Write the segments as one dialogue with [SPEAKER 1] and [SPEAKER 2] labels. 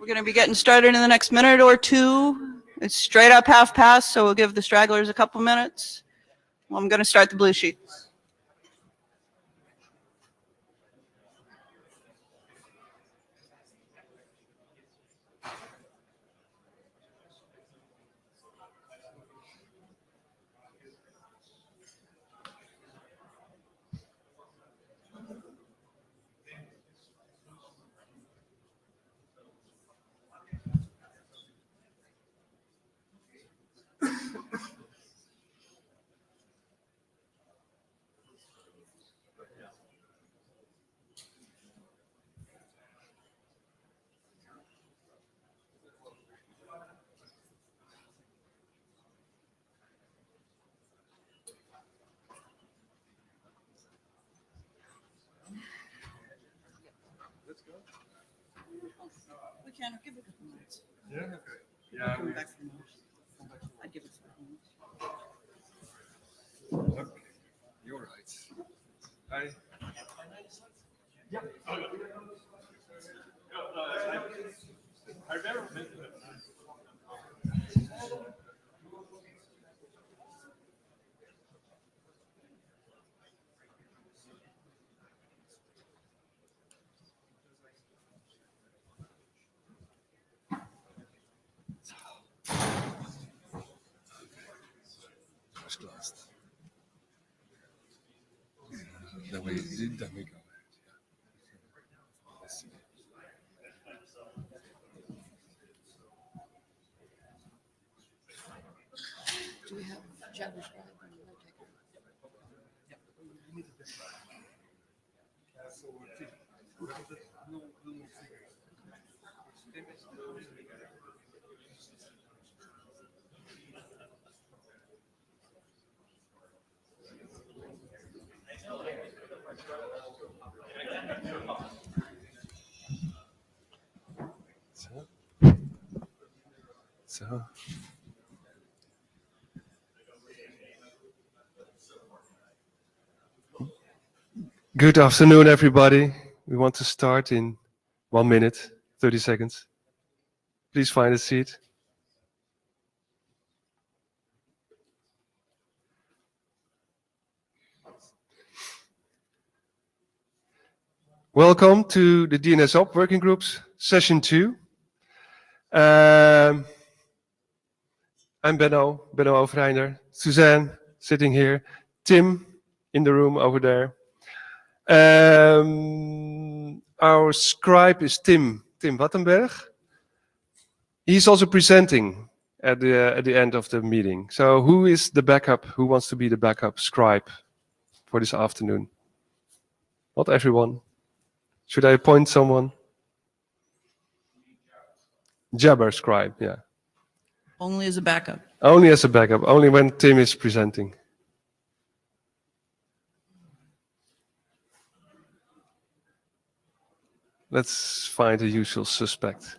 [SPEAKER 1] We're going to be getting started in the next minute or two. It's straight up half past, so we'll give the stragglers a couple minutes. I'm going to start the blue sheets. We can give it a couple minutes.
[SPEAKER 2] Yeah, okay. Yeah,
[SPEAKER 1] Coming back from I'd give it a
[SPEAKER 2] okay. You're right. Yeah. I've never been to it. Then we go.
[SPEAKER 1] Do we have Jabber's
[SPEAKER 2] So. Good afternoon, everybody. We want to start in 1 minute, 30 seconds. Please find a seat. Welcome to the DNSOP Working Groups, Session 2. I'm Benno Overeiner, Suzanne sitting here, Tim in the room over there. Our scribe is Tim Wattenberg. He's also presenting at the end of the meeting. So who is the backup? Who wants to be the backup scribe for this afternoon? Not everyone. Should I appoint someone? Jabber scribe, yeah.
[SPEAKER 1] Only as a backup.
[SPEAKER 2] Only as a backup, only when Tim is presenting. Let's find the usual suspect.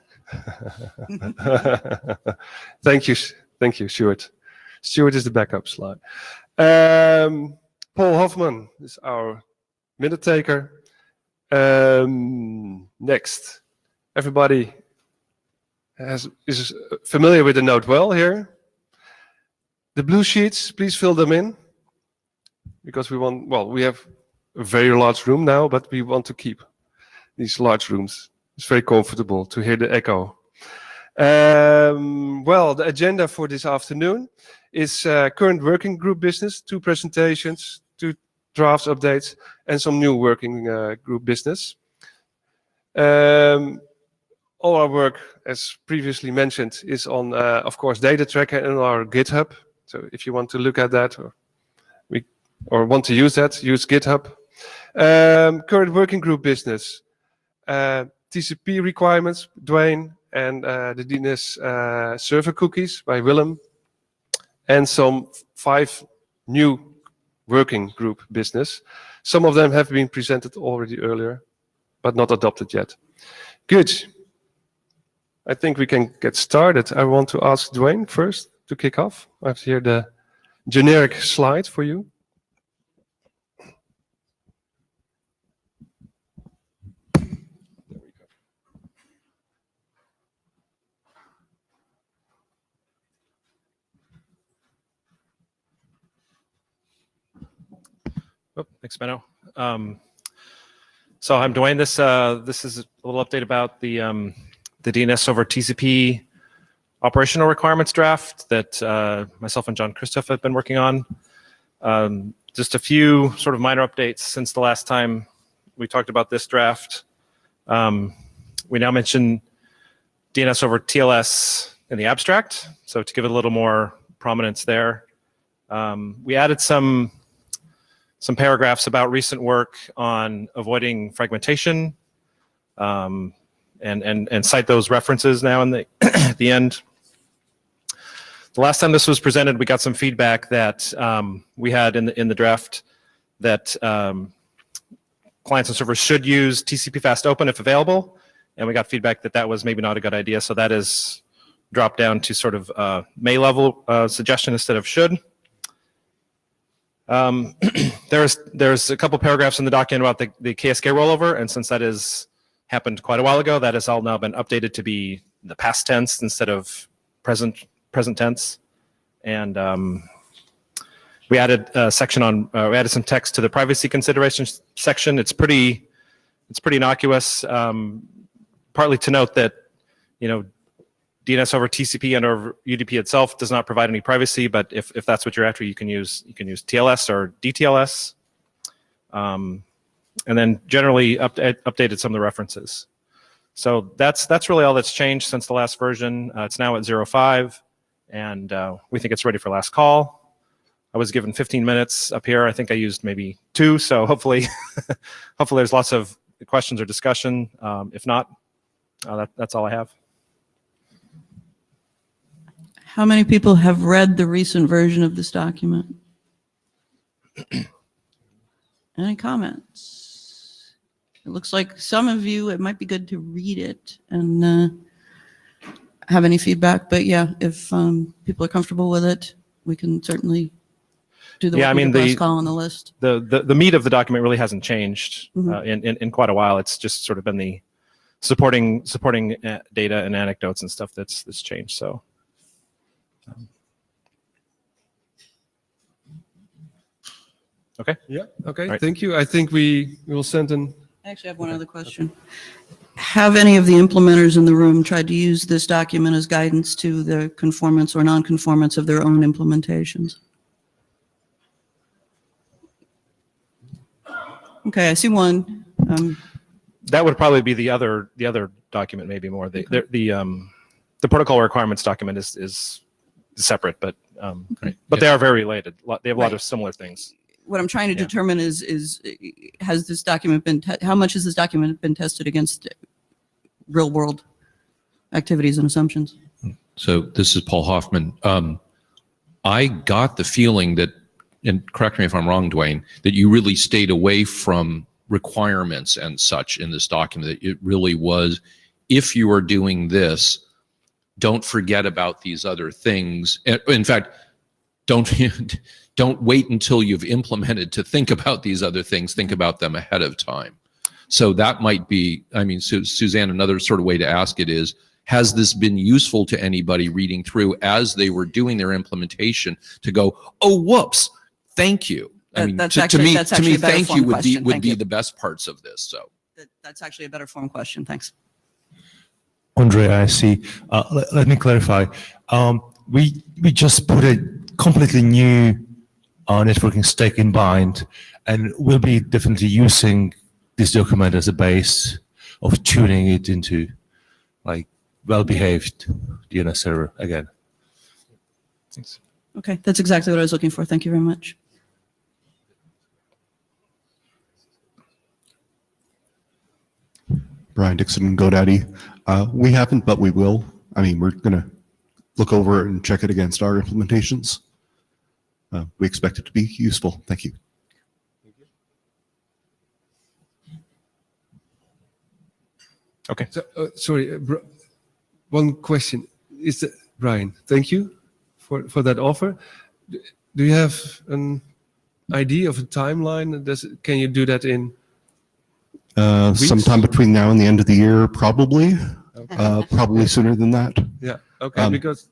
[SPEAKER 2] Thank you, Stuart. Stuart is the backup slide. Paul Hoffman is our minute taker. Next, everybody is familiar with the note well here. The blue sheets, please fill them in, because we have a very large room now, but we want to keep these large rooms. It's very comfortable to hear the echo. The agenda for this afternoon is current working group business, 2 presentations, 2 drafts updates, and some new working group business. All our work, as previously mentioned, is on, of course, data tracker and our GitHub. So if you want to look at that or want to use that, use GitHub. Current working group business, TCP requirements, Dwayne, and the DNS server cookies by Willem, and some 5 new working group business. Some of them have been presented already earlier, but not adopted yet. Good. I think we can get started. I want to ask Dwayne first to kick off. I have here the generic slide for you.
[SPEAKER 3] Oh, thanks, Benno. So I'm Dwayne. This is a little update about the DNS over TCP operational requirements draft that myself and John Christoph have been working on. Just a few sort of minor updates since the last time we talked about this draft. We now mention DNS over TLS in the abstract, so to give it a little more prominence there. We added some paragraphs about recent work on avoiding fragmentation, and cite those references now in the at the end. The last time this was presented, we got some feedback that we had in the draft that clients and servers should use TCP fast open if available, and we got feedback that that was maybe not a good idea. So that is dropped down to sort of may level suggestion instead of should. There's a couple paragraphs in the document about the KSK rollover, and since that has happened quite a while ago, that has all now been updated to be the past tense instead of present tense. And we added a section on we added some text to the privacy considerations section. It's pretty innocuous, partly to note that DNS over TCP and over UDP itself does not provide any privacy, but if that's what you're after, you can use TLS or DTLS, and then generally updated some of the references. So that's really all that's changed since the last version. It's now at 0.5, and we think it's ready for last call. I was given 15 minutes up here. I think I used maybe 2, so hopefully hopefully there's lots of questions or discussion. If not, that's all I have.
[SPEAKER 1] How many people have read the recent version of this document? Any comments? It looks like some of you, it might be good to read it and have any feedback. But yeah, if people are comfortable with it, we can certainly do the last call on the list.
[SPEAKER 3] The meat of the document really hasn't changed in quite a while. It's just sort of been the supporting data and anecdotes and stuff that's changed. So. Okay.
[SPEAKER 2] Yeah. Okay.
[SPEAKER 3] Right.
[SPEAKER 2] Thank you. I think we will send an.
[SPEAKER 1] I actually have one other question. Have any of the implementers in the room tried to use this document as guidance to the conformance or non-conformance of their own implementations? Okay, I see one.
[SPEAKER 3] That would probably be the other document, maybe more. The protocol requirements document is separate, but but they are very related. They have a lot of similar things.
[SPEAKER 1] What I'm trying to determine is has this document been how much has this document been tested against real world activities and assumptions?
[SPEAKER 4] So this is Paul Hoffman. I got the feeling that, and correct me if I'm wrong, Dwayne, that you really stayed away from requirements and such in this document. That it really was, if you are doing this, don't forget about these other things. In fact, don't wait until you've implemented to think about these other things. Think about them ahead of time. So that might be, I mean, Suzanne, another sort of way to ask it is, has this been useful to anybody reading through as they were doing their implementation to go, oh, whoops, thank you. I mean, to me, thank you would be the best parts of this. So
[SPEAKER 1] that's actually a better form question. Thanks.
[SPEAKER 5] Andre, I see. Let me clarify. We just put a completely new networking stack in bind, and we'll be definitely using this document as a base of tuning it into like well-behaved DNS server again.
[SPEAKER 3] Thanks.
[SPEAKER 1] Okay, that's exactly what I was looking for. Thank you very much.
[SPEAKER 6] Brian Dixon, GoDaddy. We haven't, but we will. I mean, we're going to look over it and check it against our implementations. We expect it to be useful. Thank you.
[SPEAKER 3] Okay.
[SPEAKER 2] So, sorry, one question. Is that, Brian, thank you for that offer. Do you have an idea of a timeline? Can you do that in
[SPEAKER 6] Sometime between now and the end of the year, probably. Okay. Probably sooner than that.
[SPEAKER 2] Yeah. Okay. Because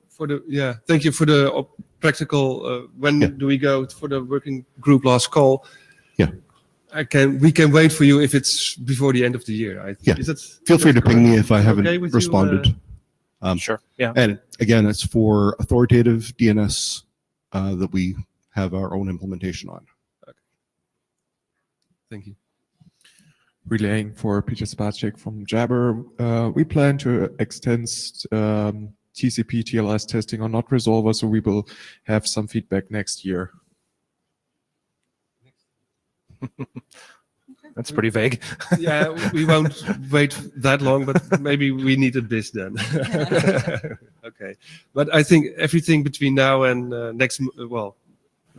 [SPEAKER 2] thank you for the practical. When do we go for the working group last call?
[SPEAKER 6] Yeah.
[SPEAKER 2] We can wait for you if it's before the end of the year.
[SPEAKER 6] Yeah.
[SPEAKER 2] Is that,
[SPEAKER 6] Feel free to ping me if I
[SPEAKER 2] Okay
[SPEAKER 6] haven't
[SPEAKER 2] with you,
[SPEAKER 6] responded.
[SPEAKER 3] Sure. Yeah.
[SPEAKER 6] And again, it's for authoritative DNS that we have our own implementation on.
[SPEAKER 2] Thank you.
[SPEAKER 7] Relaying for Peter Spacek from Jabber. We plan to extend TCP TLS testing on not resolver, so we will have some feedback next year.
[SPEAKER 3] That's pretty vague.
[SPEAKER 2] Yeah, we won't wait that long, but maybe we needed this then. Okay, but I think everything between now and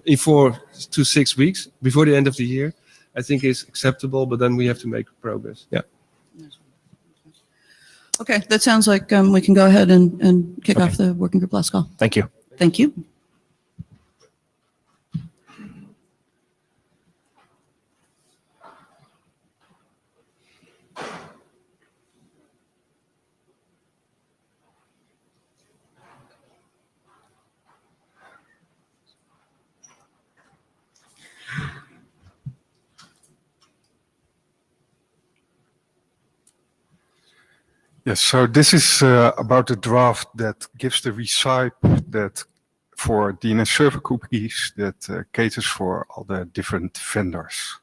[SPEAKER 2] in 4 to 6 weeks before the end of the year, I think is acceptable. But then we have to make progress. Yeah.
[SPEAKER 1] Okay, that sounds like we can go ahead and kick off the working group last call.
[SPEAKER 3] Thank you.
[SPEAKER 1] Thank you.
[SPEAKER 8] Yes, so this is about the draft that gives the recipe that for DNS server cookies that caters for all the different vendors.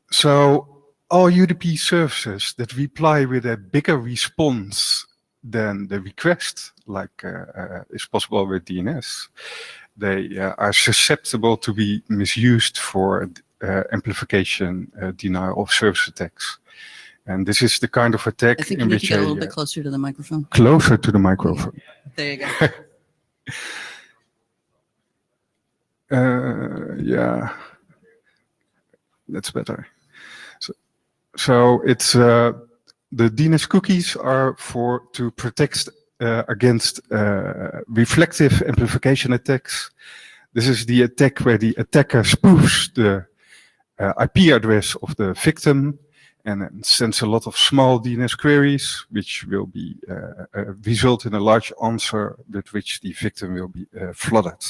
[SPEAKER 8] So all UDP services that reply with a bigger response than the request, like is possible with DNS, they are susceptible to be misused for amplification, denial of service attacks. And this is the kind of attack
[SPEAKER 1] I think you
[SPEAKER 8] in
[SPEAKER 1] need to
[SPEAKER 8] which
[SPEAKER 1] get a little bit closer to the microphone.
[SPEAKER 8] closer to the microphone.
[SPEAKER 1] There you go.
[SPEAKER 8] Yeah, that's better. So it's the DNS cookies are to protect against reflective amplification attacks. This is the attack where the attacker spoofs the IP address of the victim and sends a lot of small DNS queries, which will be result in a large answer with which the victim will be flooded.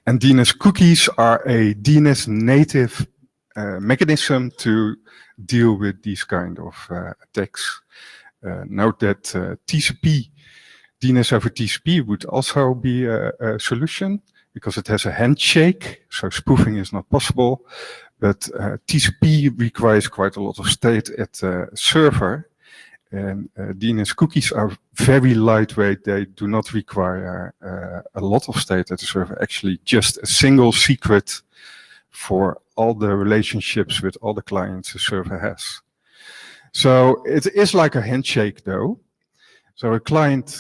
[SPEAKER 8] And DNS cookies are a DNS native mechanism to deal with these kind of attacks. Note that TCP, DNS over TCP would also be a solution because it has a handshake, so spoofing is not possible. But TCP requires quite a lot of state at the server, and DNS cookies are very lightweight. They do not require a lot of state at the server, actually just a single secret for all the relationships with all the clients the server has. So it is like a handshake though. So a client,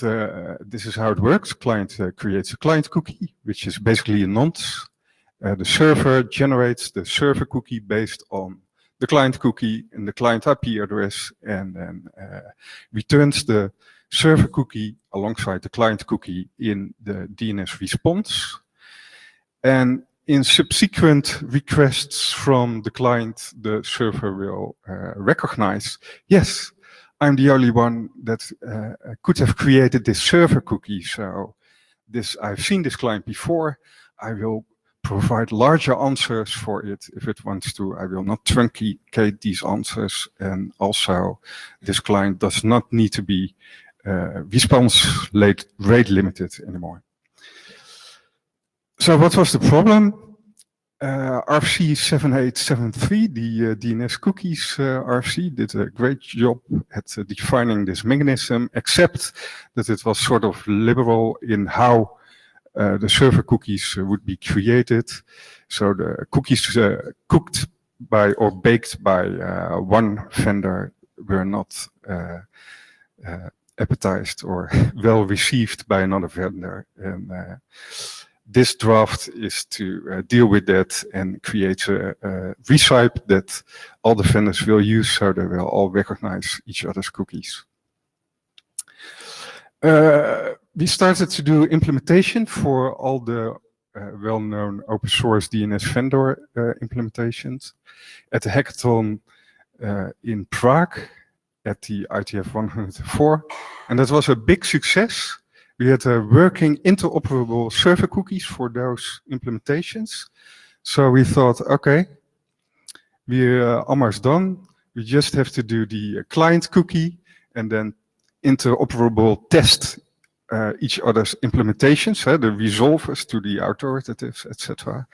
[SPEAKER 8] this is how it works. Client creates a client cookie, which is basically a nonce. The server generates the server cookie based on the client cookie and the client IP address, and then returns the server cookie alongside the client cookie in the DNS response. And in subsequent requests from the client, the server will recognize, yes, I'm the only one that could have created this server cookie. So I've seen this client before. I will provide larger answers for it if it wants to. I will not truncate these answers. And also, this client does not need to be response rate limited anymore. So what was the problem? RFC 7873, the DNS cookies RFC, did a great job at defining this mechanism, except that it was sort of liberal in how the server cookies would be created. So the cookies cooked by or baked by one vendor were not appetized or well received by another vendor. And this draft is to deal with that and create a recipe that all the vendors will use, so they will all recognize each other's cookies. We started to do implementation for all the well-known open source DNS vendor implementations at the hackathon in Prague at the IETF104, and that was a big success. we had working interoperable server cookies for those implementations. So we thought, okay, we're almost done. We just have to do the client cookie and then interoperable test each other's implementations, the resolvers to the authoritatives, etc.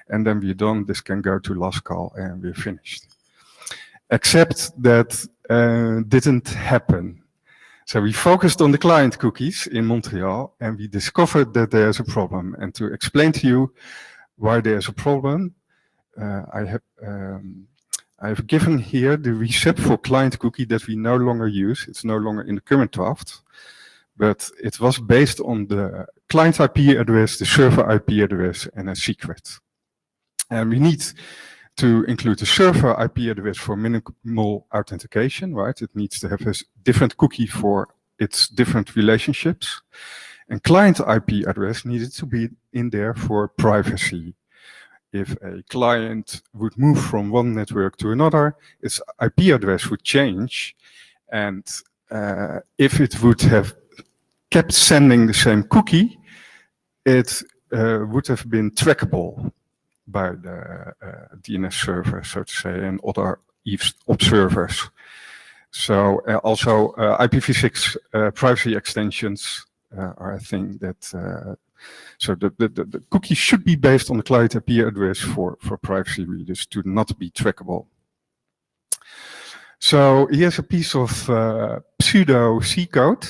[SPEAKER 8] And then we're done. This can go to last call and we're finished. Except that didn't happen. So we focused on the client cookies in Montreal and we discovered that there's a problem. And to explain to you why there's a problem, I've given here the recipe for client cookie that we no longer use. It's no longer in the current draft, but it was based on the client IP address, the server IP address, and a secret. And we need to include the server IP address for minimal authentication, right? It needs to have a different cookie for its different relationships. And client IP address needed to be in there for privacy. If a client would move from one network to another, its IP address would change. And if it would have kept sending the same cookie, it would have been trackable by the DNS server, so to say, and other observers. So also IPv6 privacy extensions are a thing that, so the cookie should be based on the client IP address for privacy reasons to not be trackable. So here's a piece of pseudo C code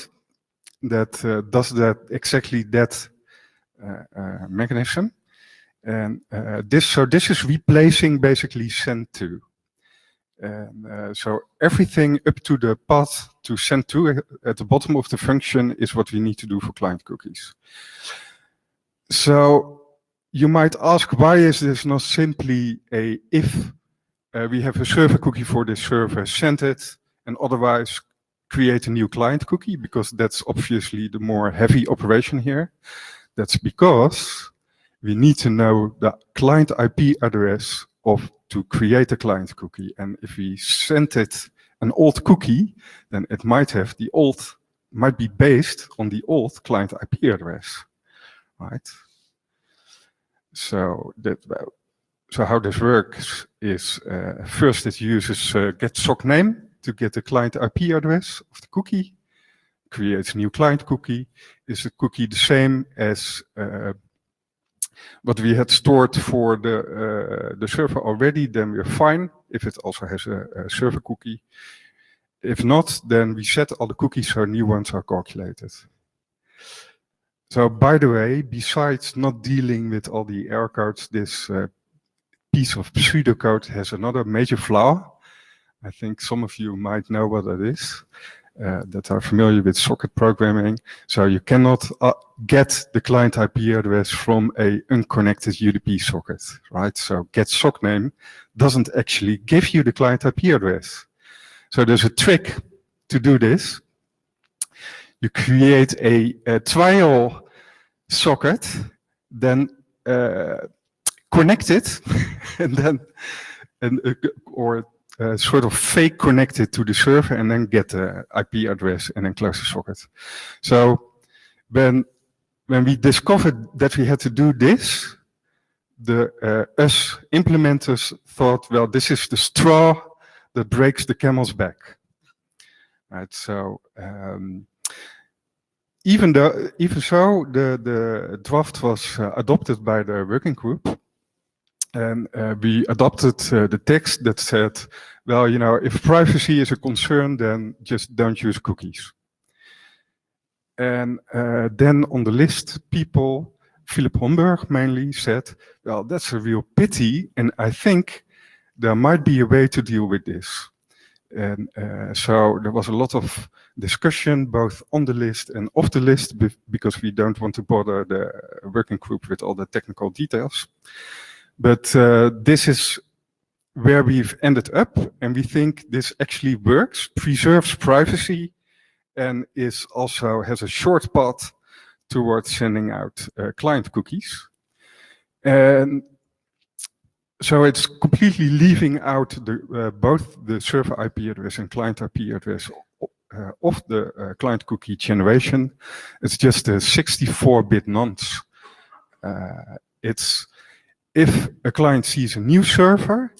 [SPEAKER 8] that does that exactly that mechanism. And this is replacing basically send to. And so everything up to the path to send to at the bottom of the function is what we need to do for client cookies. So you might ask, why is this not simply a if we have a server cookie for this server, send it, and otherwise create a new client cookie, because that's obviously the more heavy operation here. That's because we need to know the client IP address to create a client cookie. And if we send it an old cookie, then it might be based on the old client IP address, right? So how this works is first it uses get sock name to get the client IP address of the cookie, creates a new client cookie. Is the cookie the same as what we had stored for the server already, then we're fine if it also has a server cookie. If not, then we set all the cookies so new ones are calculated. So by the way, besides not dealing with all the error codes, this piece of pseudocode has another major flaw. I think some of you might know what it is. That are familiar with socket programming. So you cannot get the client IP address from a unconnected UDP socket, right? So get sock name doesn't actually give you the client IP address. So there's a trick to do this. You create a trial socket, then connect it, and then sort of fake connect it to the server and then get the IP address and then close the socket. So when we discovered that we had to do this, us implementers thought, well, this is the straw that breaks the camel's back. Right. So even so, the draft was adopted by the working group. And we adopted the text that said, well, you know, if privacy is a concern, then just don't use cookies. And then on the list, people, Philip Homburg mainly, said, well, that's a real pity, and I think there might be a way to deal with this. And so there was a lot of discussion, both on the list and off the list, because we don't want to bother the working group with all the technical details. But this is where we've ended up, and we think this actually works, preserves privacy, and also has a short path towards sending out client cookies. And so it's completely leaving out both the server IP address and client IP address of the client cookie generation. It's just a 64-bit nonce. It's if a client sees a new server,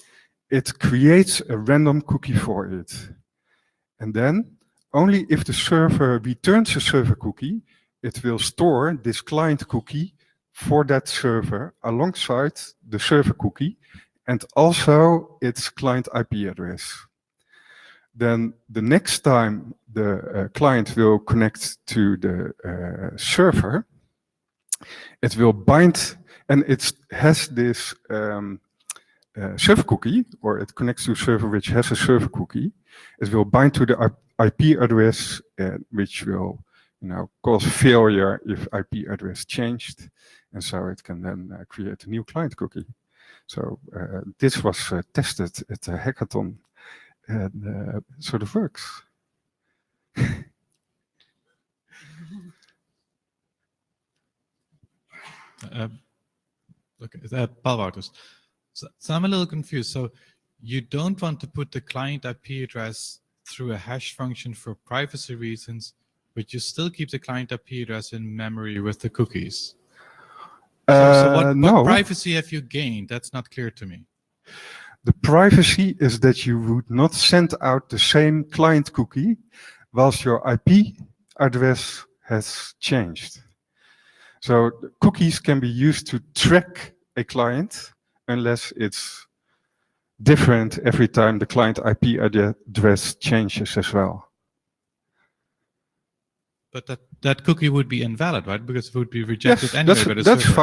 [SPEAKER 8] it creates a random cookie for it. And then only if the server returns a server cookie, it will store this client cookie for that server alongside the server cookie and also its client IP address. Then the next time the client will connect to the server, it will bind, and it has this server cookie, or it connects to a server which has a server cookie. It will bind to the IP address, which will, cause failure if IP address changed, and so it can then create a new client cookie. So this was tested at a hackathon, and it sort of works.
[SPEAKER 9] Okay, Paul Wouters. So I'm a little confused. So you don't want to put the client IP address through a hash function for privacy reasons, but you still keep the client IP address in memory with the cookies. So what privacy have you gained? That's not clear to me.
[SPEAKER 8] The privacy is that you would not send out the same client cookie whilst your IP address has changed. So cookies can be used to track a client unless it's different every time the client IP address changes as well.
[SPEAKER 9] But that cookie would be invalid, right? Because it would be rejected anyway by the
[SPEAKER 8] that's
[SPEAKER 9] server.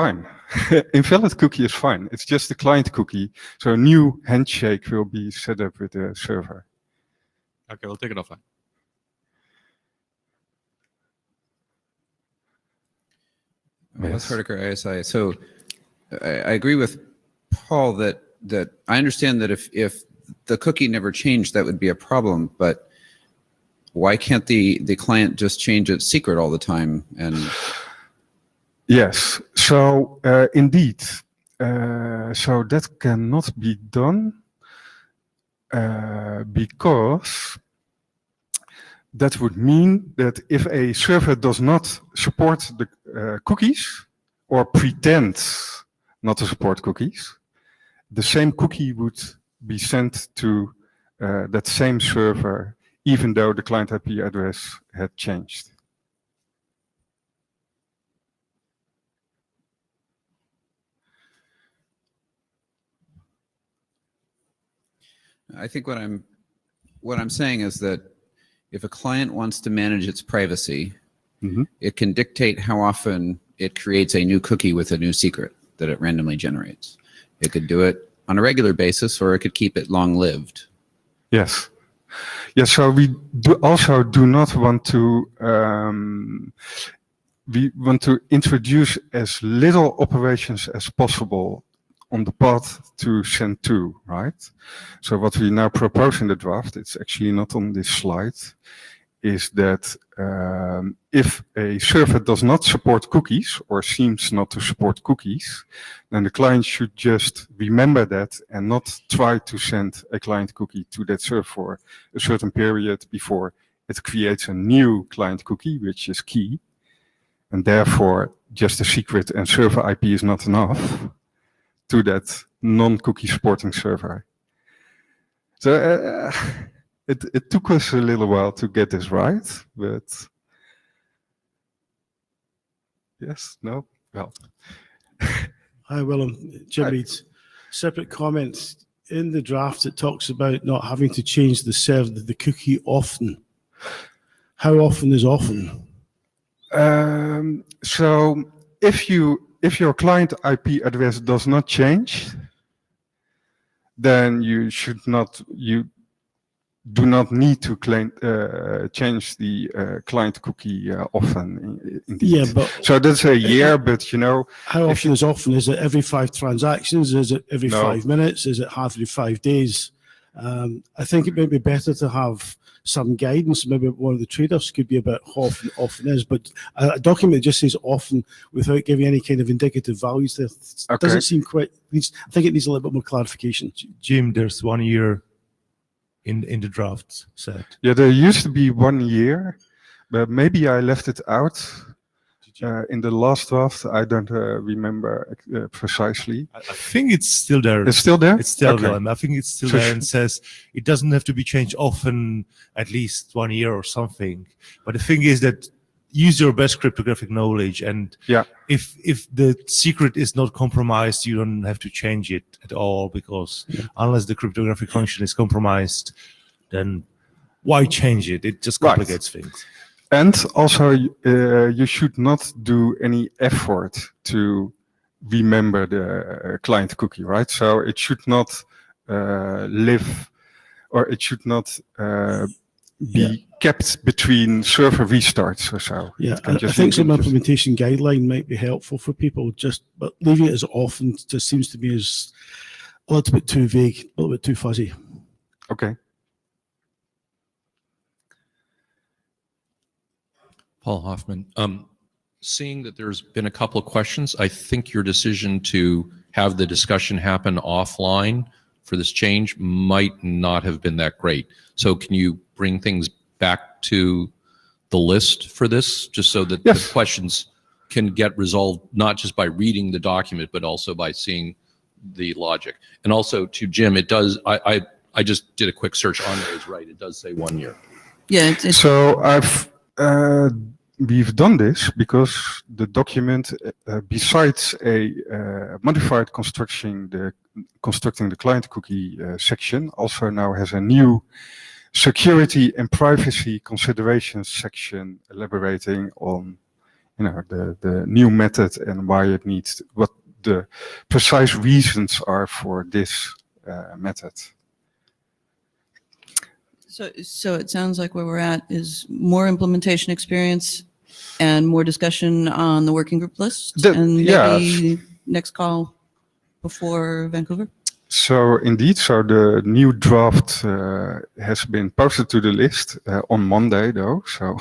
[SPEAKER 8] fine. Invalid cookie is fine. It's just the client cookie. So a new handshake will be set up with the server.
[SPEAKER 9] Okay, we'll take it offline.
[SPEAKER 10] Yes. Hardiker, ISI. So I agree with Paul that I understand that if the cookie never changed, that would be a problem. But why can't the client just change its secret all the time? And
[SPEAKER 8] yes, so indeed, so that cannot be done because that would mean that if a server does not support the cookies or pretends not to support cookies, the same cookie would be sent to that same server even though the client IP address had changed.
[SPEAKER 10] I think what I'm saying is that if a client wants to manage its privacy, it can dictate how often it creates a new cookie with a new secret that it randomly generates. It could do it on a regular basis, or it could keep it long-lived.
[SPEAKER 8] Yes. Yes, so we also do not want to, we want to introduce as little operations as possible on the path to send to, right? So what we now propose in the draft, it's actually not on this slide, is that if a server does not support cookies or seems not to support cookies, then the client should just remember that and not try to send a client cookie to that server for a certain period before it creates a new client cookie, which is key. And therefore, just a secret and server IP is not enough to that non-cookie supporting server. So it took us a little while to get this right, but yes, no, well.
[SPEAKER 11] Hi, Willem. Jim Reeds. Separate comments. In the draft, it talks about not having to change the cookie often. How often is often?
[SPEAKER 8] So if your client IP address does not change, then you do not need to change the client cookie often. Indeed.
[SPEAKER 11] Yeah, but
[SPEAKER 8] so that's a year. But
[SPEAKER 11] how often is often? Is it every 5 transactions? Is it every 5 minutes? Is it every 5 days? I think it may be better to have some guidance. Maybe one of the trade-offs could be about how often is, but a document that just says often without giving any kind of indicative values there doesn't seem quite. I think it needs a little bit more clarification.
[SPEAKER 5] Jim, there's 1 year in the draft set.
[SPEAKER 8] Yeah, there used to be 1 year, but maybe I left it out in the last draft. I don't remember precisely.
[SPEAKER 5] I think it's still there.
[SPEAKER 8] It's still there?
[SPEAKER 5] It's still
[SPEAKER 8] Okay.
[SPEAKER 5] there. And I think it's still
[SPEAKER 8] So
[SPEAKER 5] there and says it doesn't have to be changed often, at least 1 year or something. But the thing is that use your best cryptographic knowledge, and
[SPEAKER 8] Yeah.
[SPEAKER 5] if the secret is not compromised, you don't have to change it at all, because unless the cryptographic function is compromised, then why change it? It just
[SPEAKER 8] Right.
[SPEAKER 5] complicates things.
[SPEAKER 8] And also, you should not do any effort to remember the client cookie, right? So it should not live, or it should not be kept between server restarts or so.
[SPEAKER 11] Yeah,
[SPEAKER 8] It can
[SPEAKER 11] I
[SPEAKER 8] just
[SPEAKER 11] think
[SPEAKER 8] be-
[SPEAKER 11] some implementation guideline might be helpful for people, but leaving it as often just seems to me as a little bit too vague, a little bit too fuzzy.
[SPEAKER 8] Okay.
[SPEAKER 4] Paul Hoffman, seeing that there's been a couple of questions, I think your decision to have the discussion happen offline for this change might not have been that great. So can you bring things back to the list for this, just so that
[SPEAKER 8] Yes.
[SPEAKER 4] the questions can get resolved, not just by reading the document, but also by seeing the logic? And also to Jim, it does, I just did a quick search on there, is right, it does say 1 year.
[SPEAKER 1] Yeah, it's
[SPEAKER 8] So we've done this because the document, besides a modified constructing the client cookie section, also now has a new security and privacy considerations section elaborating on, the new method and why it needs, what the precise reasons are for this method.
[SPEAKER 1] So it sounds like where we're at is more implementation experience and more discussion on the working group list, and maybe next call before Vancouver.
[SPEAKER 8] So indeed, so the new draft has been posted to the list on Monday, though. So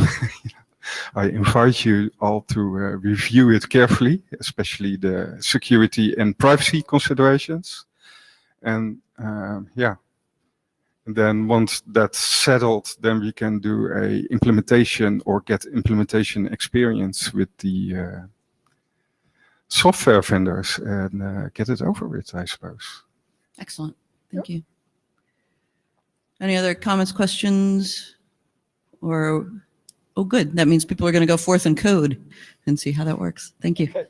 [SPEAKER 8] I invite you all to review it carefully, especially the security and privacy considerations. And and then once that's settled, then we can do a implementation or get implementation experience with the software vendors and get it over with, I suppose.
[SPEAKER 1] Excellent. Thank you. Any other comments, questions? Or, oh, good. That means people are going to go forth and code and see how that works. Thank you.
[SPEAKER 2] Okay.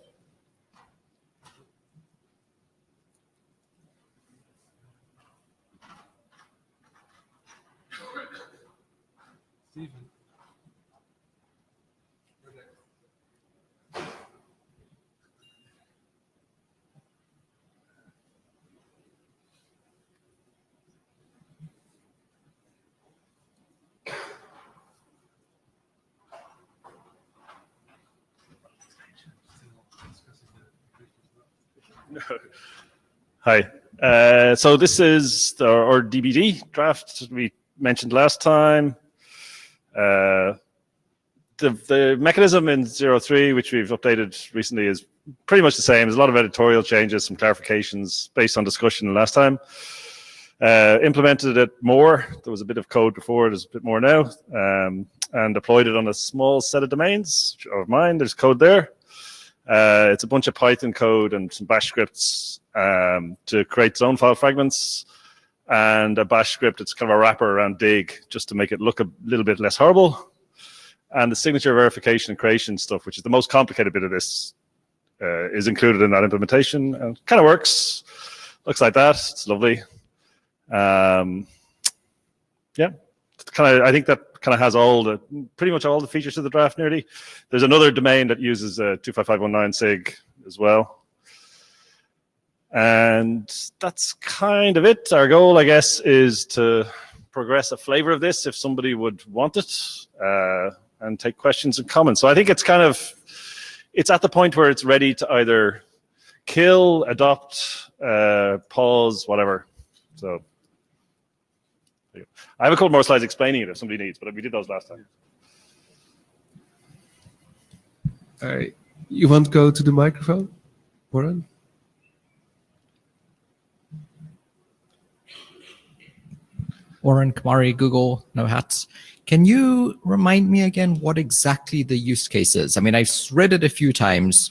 [SPEAKER 2] Hi. So this is our DBD draft we mentioned last time. The mechanism in 03, which we've updated recently, is pretty much the same. There's a lot of editorial changes, some clarifications based on discussion last time. Implemented it more. There was a bit of code before, there's a bit more now. And deployed it on a small set of domains of mine. There's code there. It's a bunch of Python code and some bash scripts to create zone file fragments, and a bash script. It's kind of a wrapper around dig just to make it look a little bit less horrible. And the signature verification and creation stuff, which is the most complicated bit of this, is included in that implementation, and kind of works. Looks like that. It's lovely. Yeah, I think that kind of has pretty much all the features of the draft nearly. There's another domain that uses 25519 SIG as well. And that's kind of it. Our goal, I guess, is to progress a flavor of this if somebody would want it, and take questions and comments. So I think it's it's at the point where it's ready to either kill, adopt, pause, whatever. So I have a couple more slides explaining it if somebody needs, but we did those last time.
[SPEAKER 12] All right. You want to go to the microphone, Warren?
[SPEAKER 13] Oren Kamari, Google, no hats. Can you remind me again what exactly the use case is? I mean, I've read it a few times,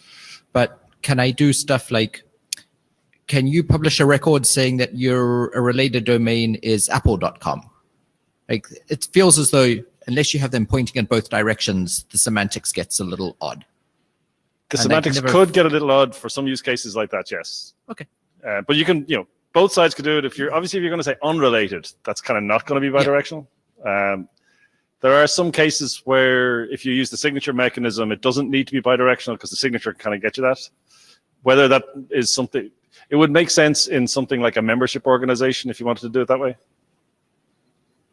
[SPEAKER 13] but can I do stuff like, can you publish a record saying that your a related domain is apple.com? Like, it feels as though unless you have them pointing in both directions, the semantics gets a little odd.
[SPEAKER 14] The
[SPEAKER 13] And
[SPEAKER 14] semantics could get a little odd for some use cases like that, yes.
[SPEAKER 13] Okay.
[SPEAKER 14] But you can, both sides could do it. If you're going to say unrelated, that's kind of not going to be bidirectional. There are some cases where if you use the signature mechanism, it doesn't need to be bidirectional because the signature can kind of get you that. Whether that is something, it would make sense in something like a membership organization if you wanted to do it that way.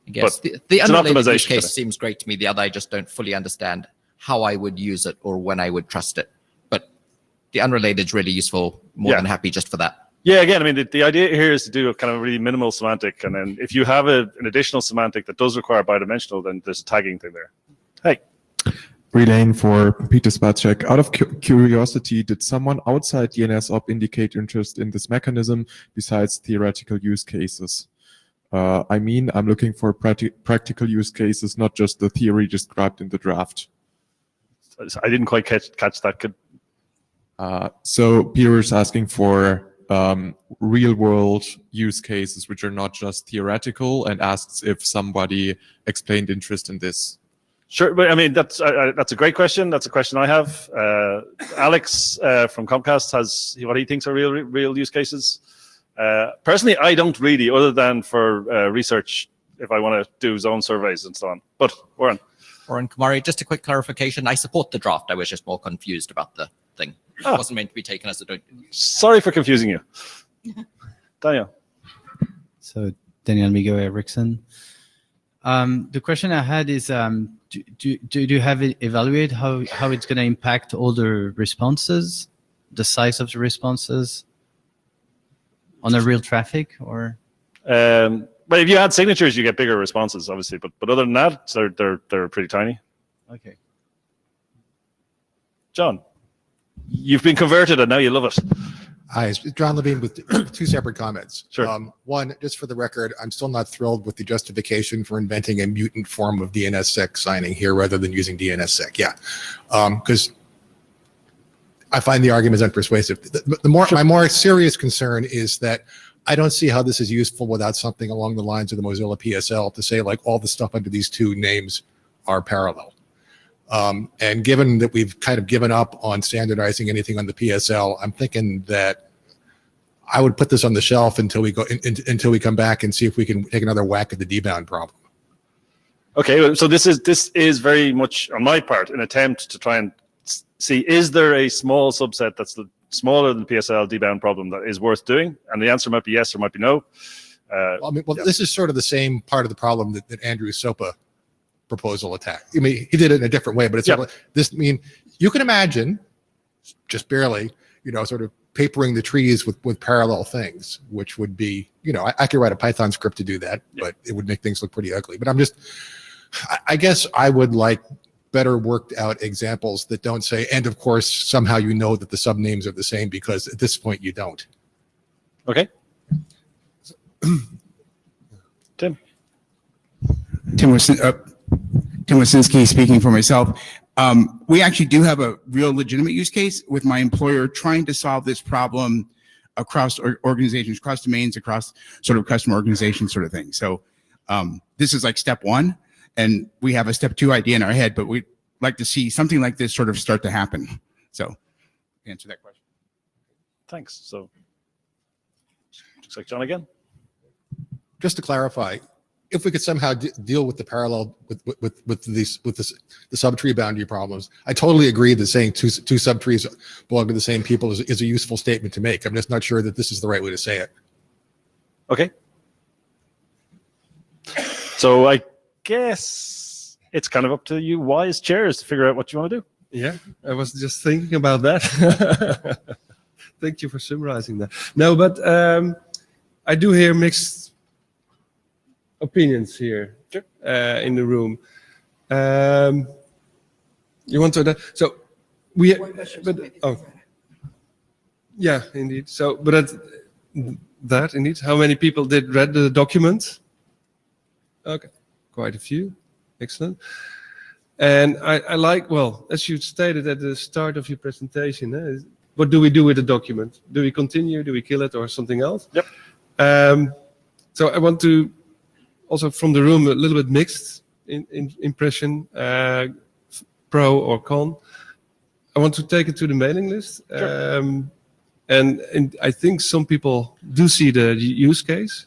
[SPEAKER 13] I guess
[SPEAKER 14] But
[SPEAKER 13] the
[SPEAKER 14] it's an
[SPEAKER 13] unrelated use
[SPEAKER 14] optimization
[SPEAKER 13] case
[SPEAKER 14] today.
[SPEAKER 13] seems great to me. The other, I just don't fully understand how I would use it or when I would trust it. But the unrelated is really useful. More than happy just for that.
[SPEAKER 14] Yeah, again, I mean, the idea here is to do a kind of really minimal semantic. And then if you have an additional semantic that does require bidimensional, then there's a tagging thing there. Hey.
[SPEAKER 7] Relaying for Peter Spacek. Out of curiosity, did someone outside DNSOP indicate interest in this mechanism besides theoretical use cases? I mean, I'm looking for practical use cases, not just the theory described in the draft.
[SPEAKER 14] I didn't quite catch that.
[SPEAKER 7] So Peter is asking for real-world use cases, which are not just theoretical, and asks if somebody explained interest in this.
[SPEAKER 14] Sure, but I mean, that's a great question. That's a question I have. Alex from Comcast has what he thinks are real use cases. Personally, I don't really, other than for research, if I want to do zone surveys and so on. But Warren.
[SPEAKER 13] Oren Kamari, just a quick clarification. I support the draft. I was just more confused about the thing. It wasn't meant to be taken as a don't.
[SPEAKER 14] Sorry for confusing you. Daniel.
[SPEAKER 15] So Daniel Migo Erickson. The question I had is, do you have it evaluate how it's going to impact all the responses, the size of the responses on the real traffic, or?
[SPEAKER 14] But if you add signatures, you get bigger responses, obviously. But other than that, they're pretty tiny.
[SPEAKER 15] Okay.
[SPEAKER 14] John, you've been converted and now you love it.
[SPEAKER 16] Hi, it's John Levine with two separate comments.
[SPEAKER 14] Sure.
[SPEAKER 16] One, just for the record, I'm still not thrilled with the justification for inventing a mutant form of DNSSEC signing here rather than using DNSSEC. Yeah, because I find the arguments unpersuasive. My more serious concern is that I don't see how this is useful without something along the lines of the Mozilla PSL to say like all the stuff under these two names are parallel. And given that we've kind of given up on standardizing anything on the PSL, I'm thinking that I would put this on the shelf until we until we come back and see if we can take another whack at the debound problem.
[SPEAKER 14] Okay, so this is very much on my part an attempt to try and see, is there a small subset that's smaller than the PSL debound problem that is worth doing? And the answer might be yes or might be no.
[SPEAKER 16] This is sort of the same part of the problem that Andrew Sopa proposal attacked. I mean, he did it in a different way, but it's sort of like this. I mean, you can imagine, just barely, sort of papering the trees with parallel things, which would be, I could write a Python script to do that, but it would make things look pretty ugly. But I guess I would like better worked out examples that don't say, and of course, somehow that the subnames are the same, because at this point you don't.
[SPEAKER 14] Okay. Tim.
[SPEAKER 17] Tim Wasinski speaking for myself. We actually do have a real legitimate use case with my employer trying to solve this problem across organizations, across domains, across sort of customer organization sort of thing. So this is like step one, and we have a step two idea in our head, but we'd like to see something like this sort of start to happen. So answer that question.
[SPEAKER 14] Thanks. So looks like John again.
[SPEAKER 16] Just to clarify, if we could somehow deal with the parallel with the subtree boundary problems, I totally agree that saying two subtrees belong to the same people is a useful statement to make. I'm just not sure that this is the right way to say it.
[SPEAKER 14] Okay. So I guess it's kind of up to you wise chairs to figure out what you want to do.
[SPEAKER 12] Yeah, I was just thinking about that. Thank you for summarizing that. No, but I do hear mixed opinions here in the room. You want to? So we. Yeah, indeed. So, but that indeed. How many people did read the document? Okay, quite a few. Excellent. And I like, well, as you stated at the start of your presentation, what do we do with the document? Do we continue? Do we kill it or something else?
[SPEAKER 14] Yep.
[SPEAKER 12] So I want to, also from the room, a little bit mixed impression, pro or con. I want to take it to the mailing list.
[SPEAKER 14] Sure.
[SPEAKER 12] And I think some people do see the use case.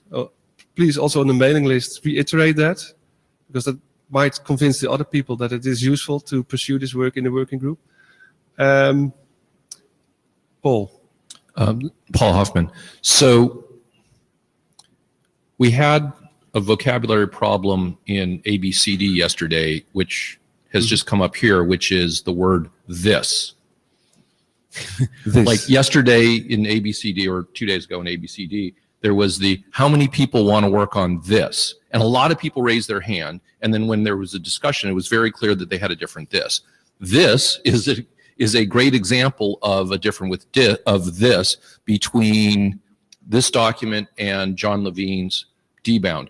[SPEAKER 12] Please also on the mailing list reiterate that, because that might convince the other people that it is useful to pursue this work in the working group. Paul.
[SPEAKER 4] Paul Hoffman. So we had a vocabulary problem in ABCD yesterday, which has just come up here, which is the word this. Like yesterday in ABCD, or 2 days ago in ABCD, there was the how many people want to work on this? And a lot of people raised their hand. And then when there was a discussion, it was very clear that they had a different this. This is a great example of a different of this between this document and John Levine's debound.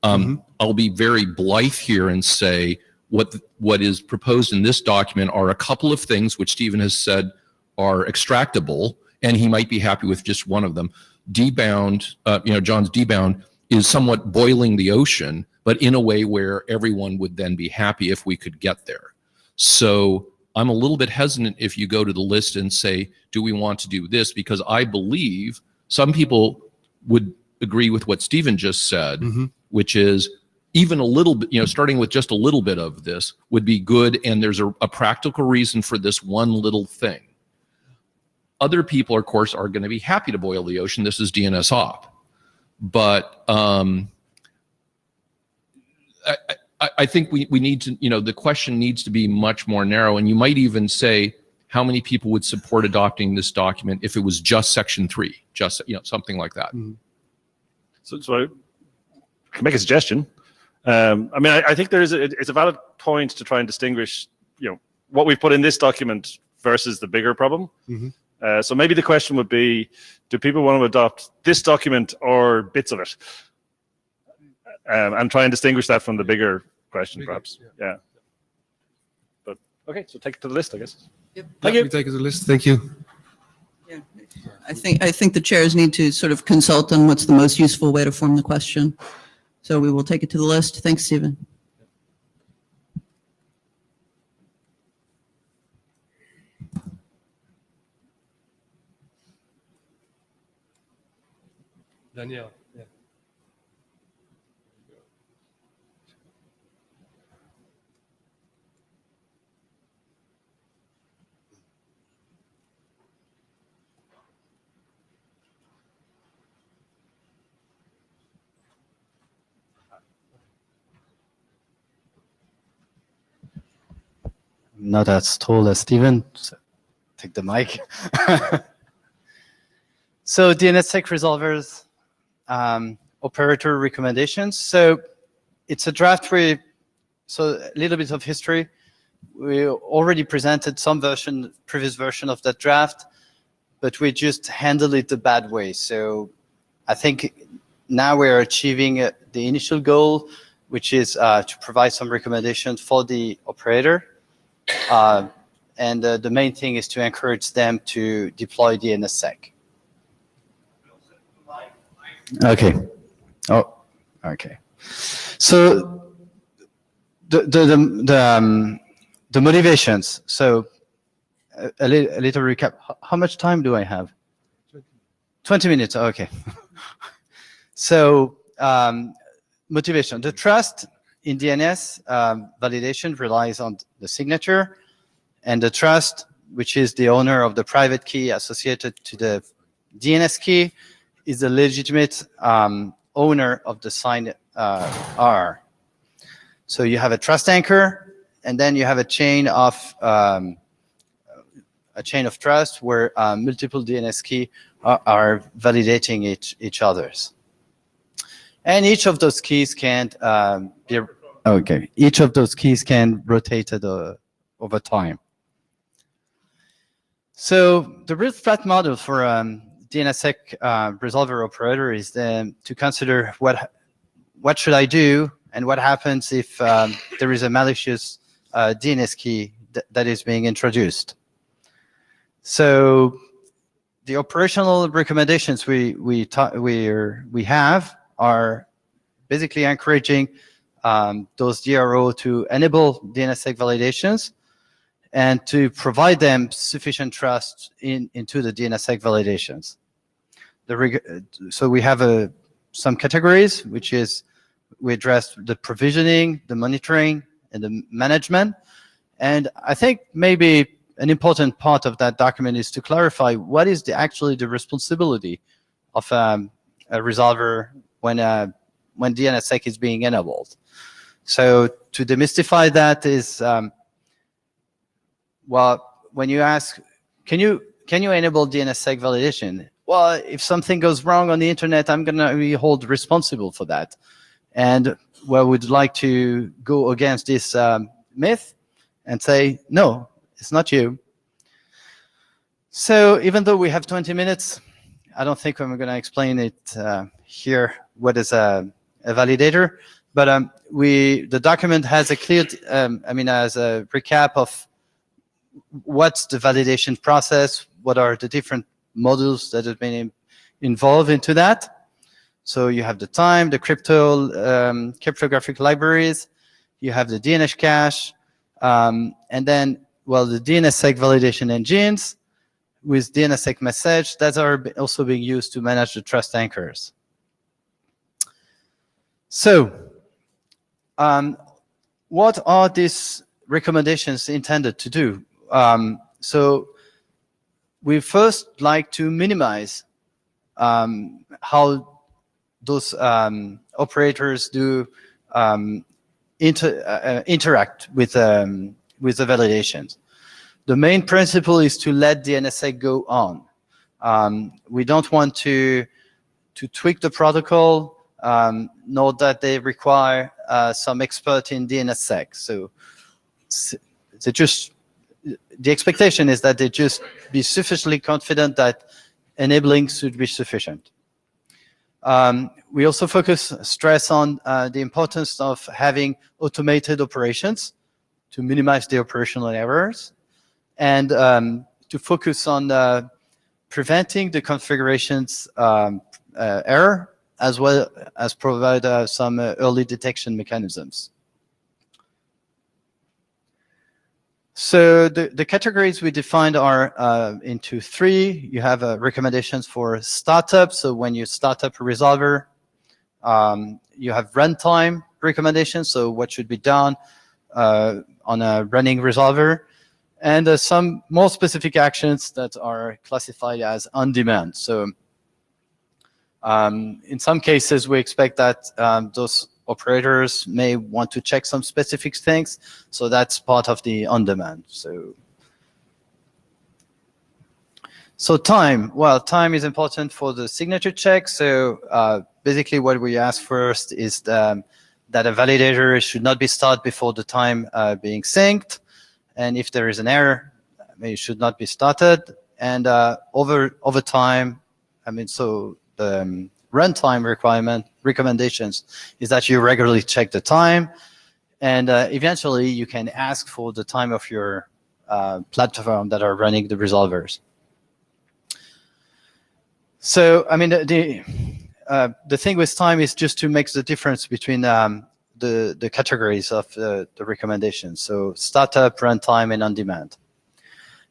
[SPEAKER 4] I'll be very blithe here and say what is proposed in this document are a couple of things which Stephen has said are extractable, and he might be happy with just one of them. Debound, John's debound is somewhat boiling the ocean, but in a way where everyone would then be happy if we could get there. So I'm a little bit hesitant if you go to the list and say, do we want to do this? Because I believe some people would agree with what Stephen just said, which is even a little bit, starting with just a little bit of this would be good. And there's a practical reason for this one little thing. Other people, of course, are going to be happy to boil the ocean. This is DNSOP. But I think we need to, the question needs to be much more narrow. And you might even say, how many people would support adopting this document if it was just Section 3, just, something like that.
[SPEAKER 14] So I can make a suggestion. I think it's a valid point to try and distinguish, what we've put in this document versus the bigger problem. So maybe the question would be, do people want to adopt this document or bits of it? And try and distinguish that from the bigger question, perhaps. Yeah. But okay, so take it to the list, I guess.
[SPEAKER 1] Yep.
[SPEAKER 12] Thank you. Take it to the list. Thank you.
[SPEAKER 1] Yeah. I think the chairs need to sort of consult on what's the most useful way to form the question. So we will take it to the list. Thanks, Stephen.
[SPEAKER 12] Danielle. Yeah.
[SPEAKER 15] Not as tall as Stephen, so take the mic. So DNSSEC resolvers, operator recommendations. So it's a draft so a little bit of history. We already presented some previous version of that draft, but we just handled it the bad way. So I think now we're achieving the initial goal, which is to provide some recommendations for the operator. And the main thing is to encourage them to deploy DNSSEC. Okay. Oh, okay. So the motivations. So a little recap. How much time do I have? 20 minutes. Okay. So motivation. The trust in DNS validation relies on the signature, and the trust, which is the owner of the private key associated to the DNS key, is the legitimate owner of the signed R. So you have a trust anchor, and then you have a chain of trust where multiple DNS key are validating each other's. And each of those keys can be okay. Each of those keys can rotate over time. So the real flat model for DNSSEC resolver operator is then to consider what should I do and what happens if there is a malicious DNS key that is being introduced. So the operational recommendations we have are basically encouraging those DRO to enable DNSSEC validations and to provide them sufficient trust into the DNSSEC validations. So we have some categories, which is we address the provisioning, the monitoring, and the management. And I think maybe an important part of that document is to clarify what is actually the responsibility of a resolver when DNSSEC is being enabled. So to demystify that is, well, when you ask, can you enable DNSSEC validation? Well, if something goes wrong on the internet, I'm going to be held responsible for that. And well, we'd like to go against this myth and say, no, it's not you. So even though we have 20 minutes, I don't think I'm going to explain it here, what is a validator. But the document has a clear, as a recap of what's the validation process, what are the different modules that have been involved into that. So you have the time, the cryptographic libraries, you have the DNS cache, and then, well, the DNSSEC validation engines with DNSSEC message that are also being used to manage the trust anchors. So, what are these recommendations intended to do? So, we first like to minimize how those operators do interact with the validations. The main principle is to let DNSSEC go on. We don't want to tweak the protocol, nor that they require some expert in DNSSEC. So the expectation is that they just be sufficiently confident that enabling should be sufficient. We also stress on the importance of having automated operations to minimize the operational errors, and to focus on preventing the configurations error, as well as provide some early detection mechanisms. So the categories we defined are into three. You have recommendations for startup. So when you start up a resolver, you have runtime recommendations. So what should be done on a running resolver, and some more specific actions that are classified as on demand. So in some cases, we expect that those operators may want to check some specific things, so that's part of the on-demand. So time, well, time is important for the signature check. So basically what we ask first is that a validator should not be started before the time being synced, and if there is an error, it should not be started. And over time, so the runtime recommendations is that you regularly check the time, and eventually you can ask for the time of your platform that are running the resolvers. So the thing with time is just to make the difference between the categories of the recommendations. So startup, runtime, and on demand.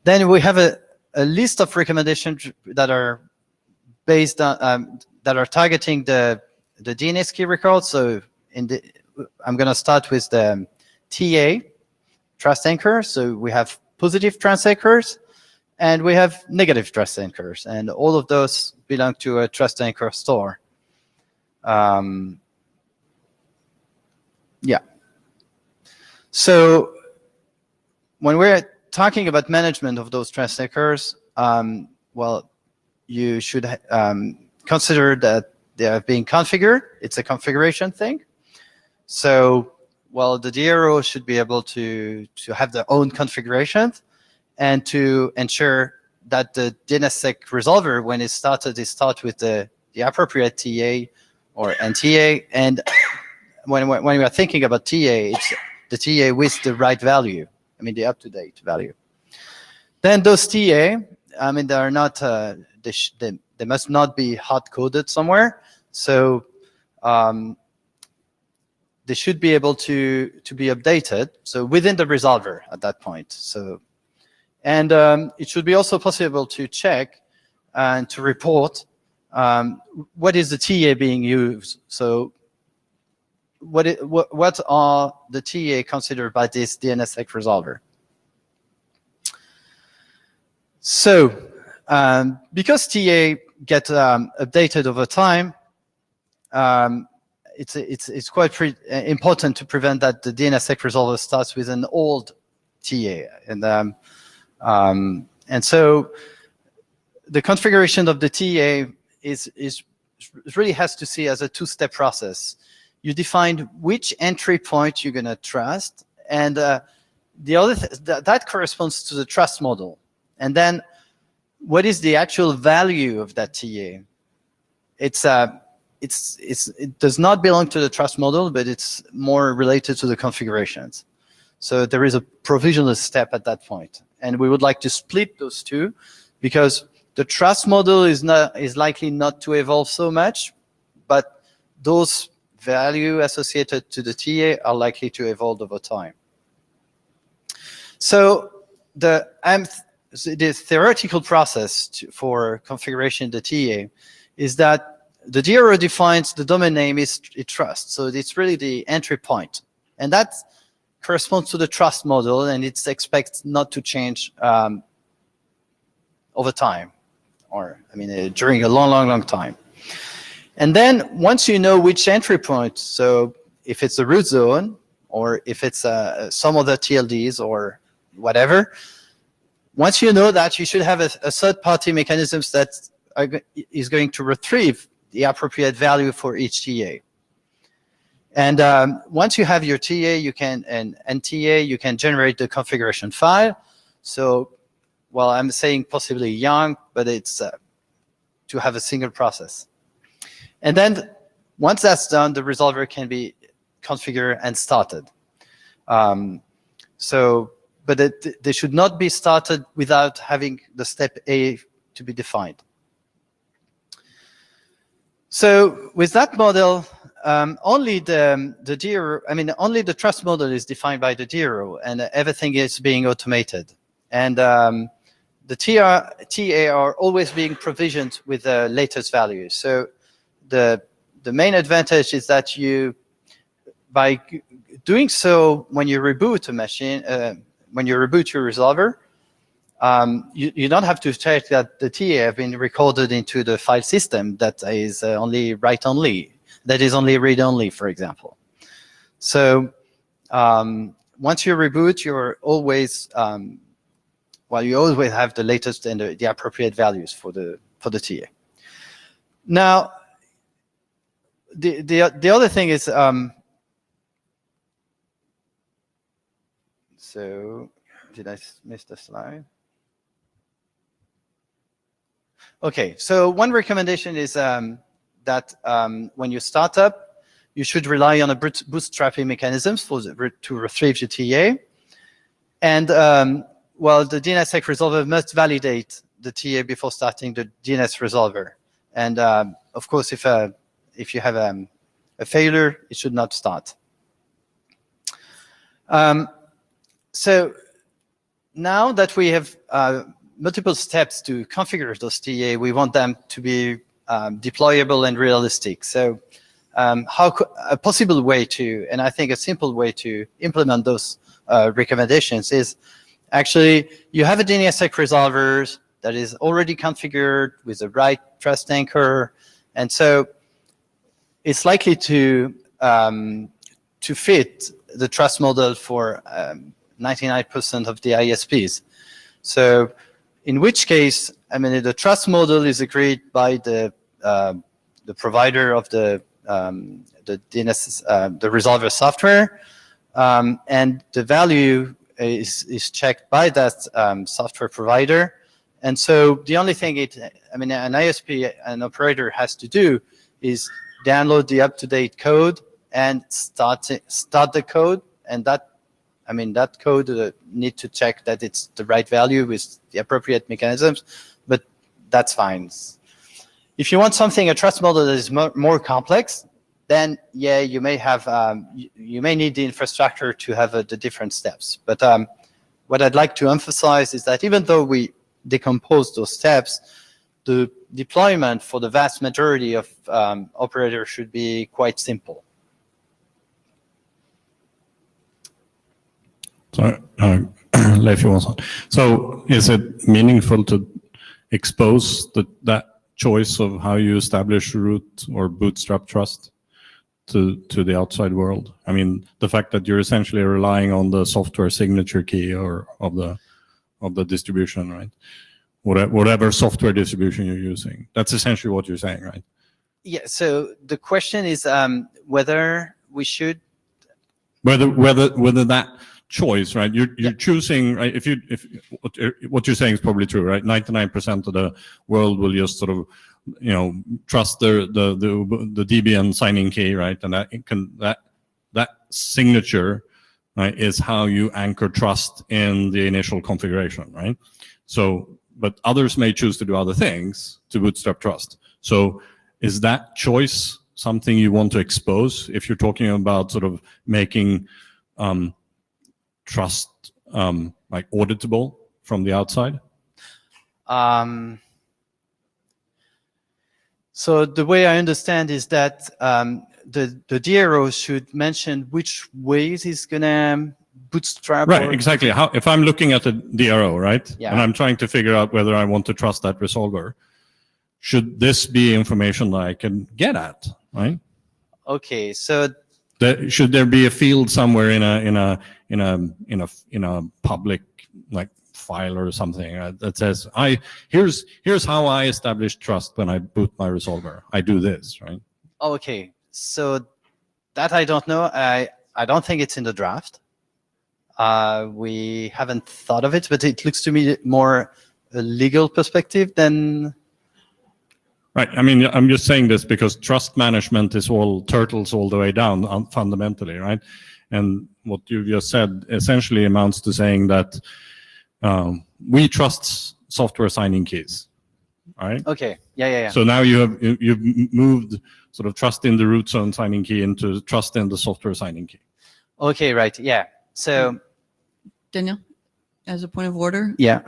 [SPEAKER 15] Then we have a list of recommendations that are based on that are targeting the DNS key record. So I'm going to start with the TA, trust anchor. So we have positive trust anchors, and we have negative trust anchors, and all of those belong to a trust anchor store. Yeah. So when we're talking about management of those trust anchors, well, you should consider that they are being configured. It's a configuration thing. So, well, the DRO should be able to have their own configurations and to ensure that the DNSSEC resolver, when it's started, is start with the appropriate TA or NTA, and when we are thinking about TA, it's the TA with the right value. I mean, the up-to-date value. Then those TA, I mean, they are not, they must not be hard-coded somewhere. So they should be able to be updated. So within the resolver at that point. So, and it should be also possible to check and to report what is the TA being used. So what are the TA considered by this DNSSEC resolver? So because TA get updated over time, it's quite important to prevent that the DNSSEC resolver starts with an old TA, and so the configuration of the TA is really has to see as a two-step process. You define which entry point you're going to trust, and the other that corresponds to the trust model. And then, what is the actual value of that TA? It does not belong to the trust model, but it's more related to the configurations. So there is a provisional step at that point, and we would like to split those two, because the trust model is likely not to evolve so much, but those value associated to the TA are likely to evolve over time. So the theoretical process for configuration the TA is that the DRO defines the domain name it trusts. So it's really the entry point. And that corresponds to the trust model, and it's expected not to change over time, or I mean during a long time. And then once you know which entry point, so if it's a root zone, or if it's some other TLDs or whatever, once you know that, you should have a third-party mechanisms that is going to retrieve the appropriate value for each TA. And once you have your TA, you can and TA, you can generate the configuration file. So, well, I'm saying possibly young, but it's to have a single process. And then once that's done, the resolver can be configured and started. But they should not be started without having the step A to be defined. So with that model, only the DRO, I mean, only the trust model is defined by the DRO, and everything is being automated. And the TA are always being provisioned with the latest values. So the main advantage is that by doing so, when you reboot a machine, when you reboot your resolver, you don't have to check that the TA have been recorded into the file system that is only write-only, that is only read-only, for example. So once you reboot, you're always, you always have the latest and the appropriate values for the TA. Now, the other thing is, so did I miss the slide? Okay, so one recommendation is that when you start up, you should rely on a bootstrapping mechanisms to retrieve your TA. And well, the DNSSEC resolver must validate the TA before starting the DNS resolver. And of course, if you have a failure, it should not start. So now that we have multiple steps to configure those TA, we want them to be deployable and realistic. So a possible way to, and I think a simple way to implement those recommendations is actually you have a DNSSEC resolver that is already configured with the right trust anchor, and so it's likely to fit the trust model for 99% of the ISPs. So in which case, I mean, the trust model is agreed by the provider of the DNS, the resolver software, and the value is checked by that software provider. And so the only thing an ISP, an operator has to do is download the up-to-date code and start the code, and that code need to check that it's the right value with the appropriate mechanisms, but that's fine. If you want a trust model that is more complex, then yeah, you may have you may need the infrastructure to have the different steps. But what I'd like to emphasize is that even though we decompose those steps, the deployment for the vast majority of operators should be quite simple.
[SPEAKER 18] So, Leif Johansson. So, is it meaningful to expose that choice of how you establish root or bootstrap trust to the outside world? I mean, the fact that you're essentially relying on the software signature key or of the distribution, right? Whatever software distribution you're using, that's essentially what you're saying, right?
[SPEAKER 15] Yeah. So the question is whether we should
[SPEAKER 18] whether that choice, right? You're choosing, right? If what you're saying is probably true, right? 99% of the world will just sort of, trust the Debian signing key, right? And that signature, right, is how you anchor trust in the initial configuration, right? So, but others may choose to do other things to bootstrap trust. So, is that choice something you want to expose if you're talking about sort of making trust like auditable from the outside?
[SPEAKER 15] So the way I understand is that the DRO should mention which ways he's gonna bootstrap.
[SPEAKER 18] Right, exactly. If I'm looking at the DRO, right,
[SPEAKER 15] yeah,
[SPEAKER 18] and I'm trying to figure out whether I want to trust that resolver, should this be information that I can get at, right?
[SPEAKER 15] Okay, so
[SPEAKER 18] should there be a field somewhere in a public like file or something that says here's how I establish trust when I boot my resolver. I do this, right?
[SPEAKER 15] Okay, so that I don't know. I don't think it's in the draft. We haven't thought of it, but it looks to me more a legal perspective than.
[SPEAKER 18] Right. I mean, I'm just saying this because trust management is all turtles all the way down fundamentally, right? And what you just said essentially amounts to saying that we trust software signing keys, right?
[SPEAKER 15] Okay. Yeah.
[SPEAKER 18] So now you've moved sort of trust in the root zone signing key into trust in the software signing key.
[SPEAKER 15] Okay. Right. Yeah. So,
[SPEAKER 1] Daniel, as a point of order,
[SPEAKER 15] yeah,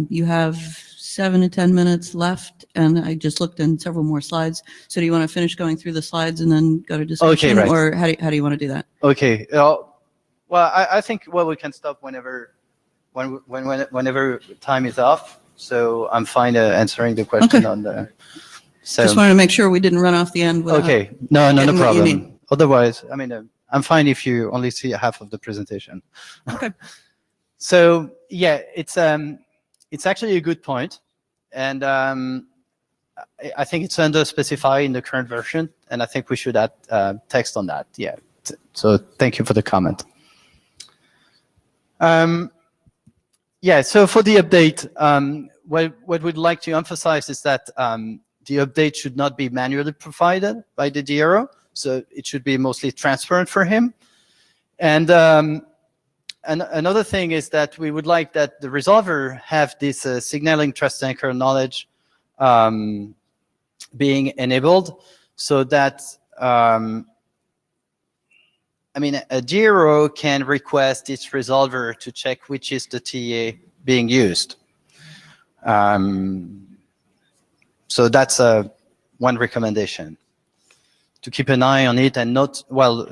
[SPEAKER 1] you have 7 to 10 minutes left, and I just looked in several more slides. So do you want to finish going through the slides and then go to discussion,
[SPEAKER 15] okay, right,
[SPEAKER 1] or how do you want to do that?
[SPEAKER 15] Okay. Well, I think we can stop whenever time is off. So I'm fine answering the question on the. So
[SPEAKER 1] just wanted to make sure we didn't run off the end.
[SPEAKER 15] Okay. No
[SPEAKER 1] getting what you
[SPEAKER 15] problem.
[SPEAKER 1] need.
[SPEAKER 15] Otherwise, I mean, I'm fine if you only see half of the presentation.
[SPEAKER 1] Okay.
[SPEAKER 15] So yeah, it's actually a good point, and I think it's under-specified in the current version, and I think we should add text on that. Yeah. So thank you for the comment. Yeah. So for the update, what we'd like to emphasize is that the update should not be manually provided by the DRO. So it should be mostly transparent for him. And another thing is that we would like that the resolver have this signaling trust anchor knowledge being enabled, so that I mean, a DRO can request its resolver to check which is the TA being used. So that's one recommendation, to keep an eye on it and not, well,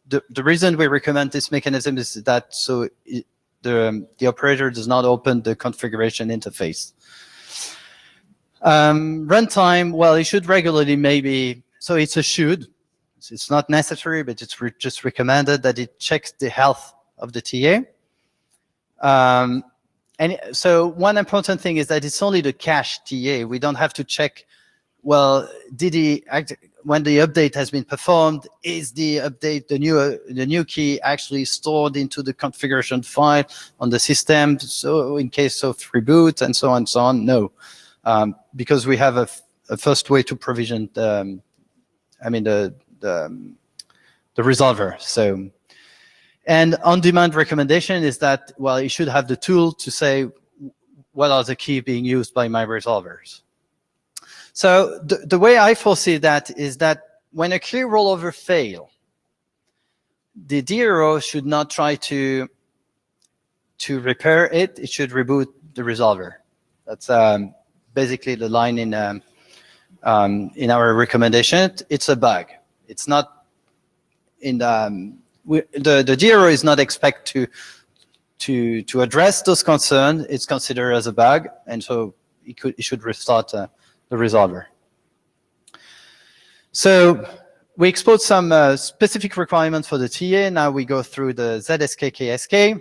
[SPEAKER 15] the reason we recommend this mechanism is that so the operator does not open the configuration interface. Runtime, well, it should regularly maybe, so it's a should. It's not necessary, but it's just recommended that it checks the health of the TA. And so one important thing is that it's only the cache TA. We don't have to check, well, did he when the update has been performed, is the update, the new key actually stored into the configuration file on the system? So in case of reboot and so on, no, because we have a first way to provision the resolver. So, and on-demand recommendation is that, well, you should have the tool to say what are the keys being used by my resolvers. So the way I foresee that is that when a key rollover fails, the DRO should not try to repair it. It should reboot the resolver. That's basically the line in our recommendation. It's a bug. It's not in the DRO is not expected to address those concerns. It's considered as a bug, and so it should restart the resolver. So we exposed some specific requirements for the TA. Now we go through the ZSK, KSK.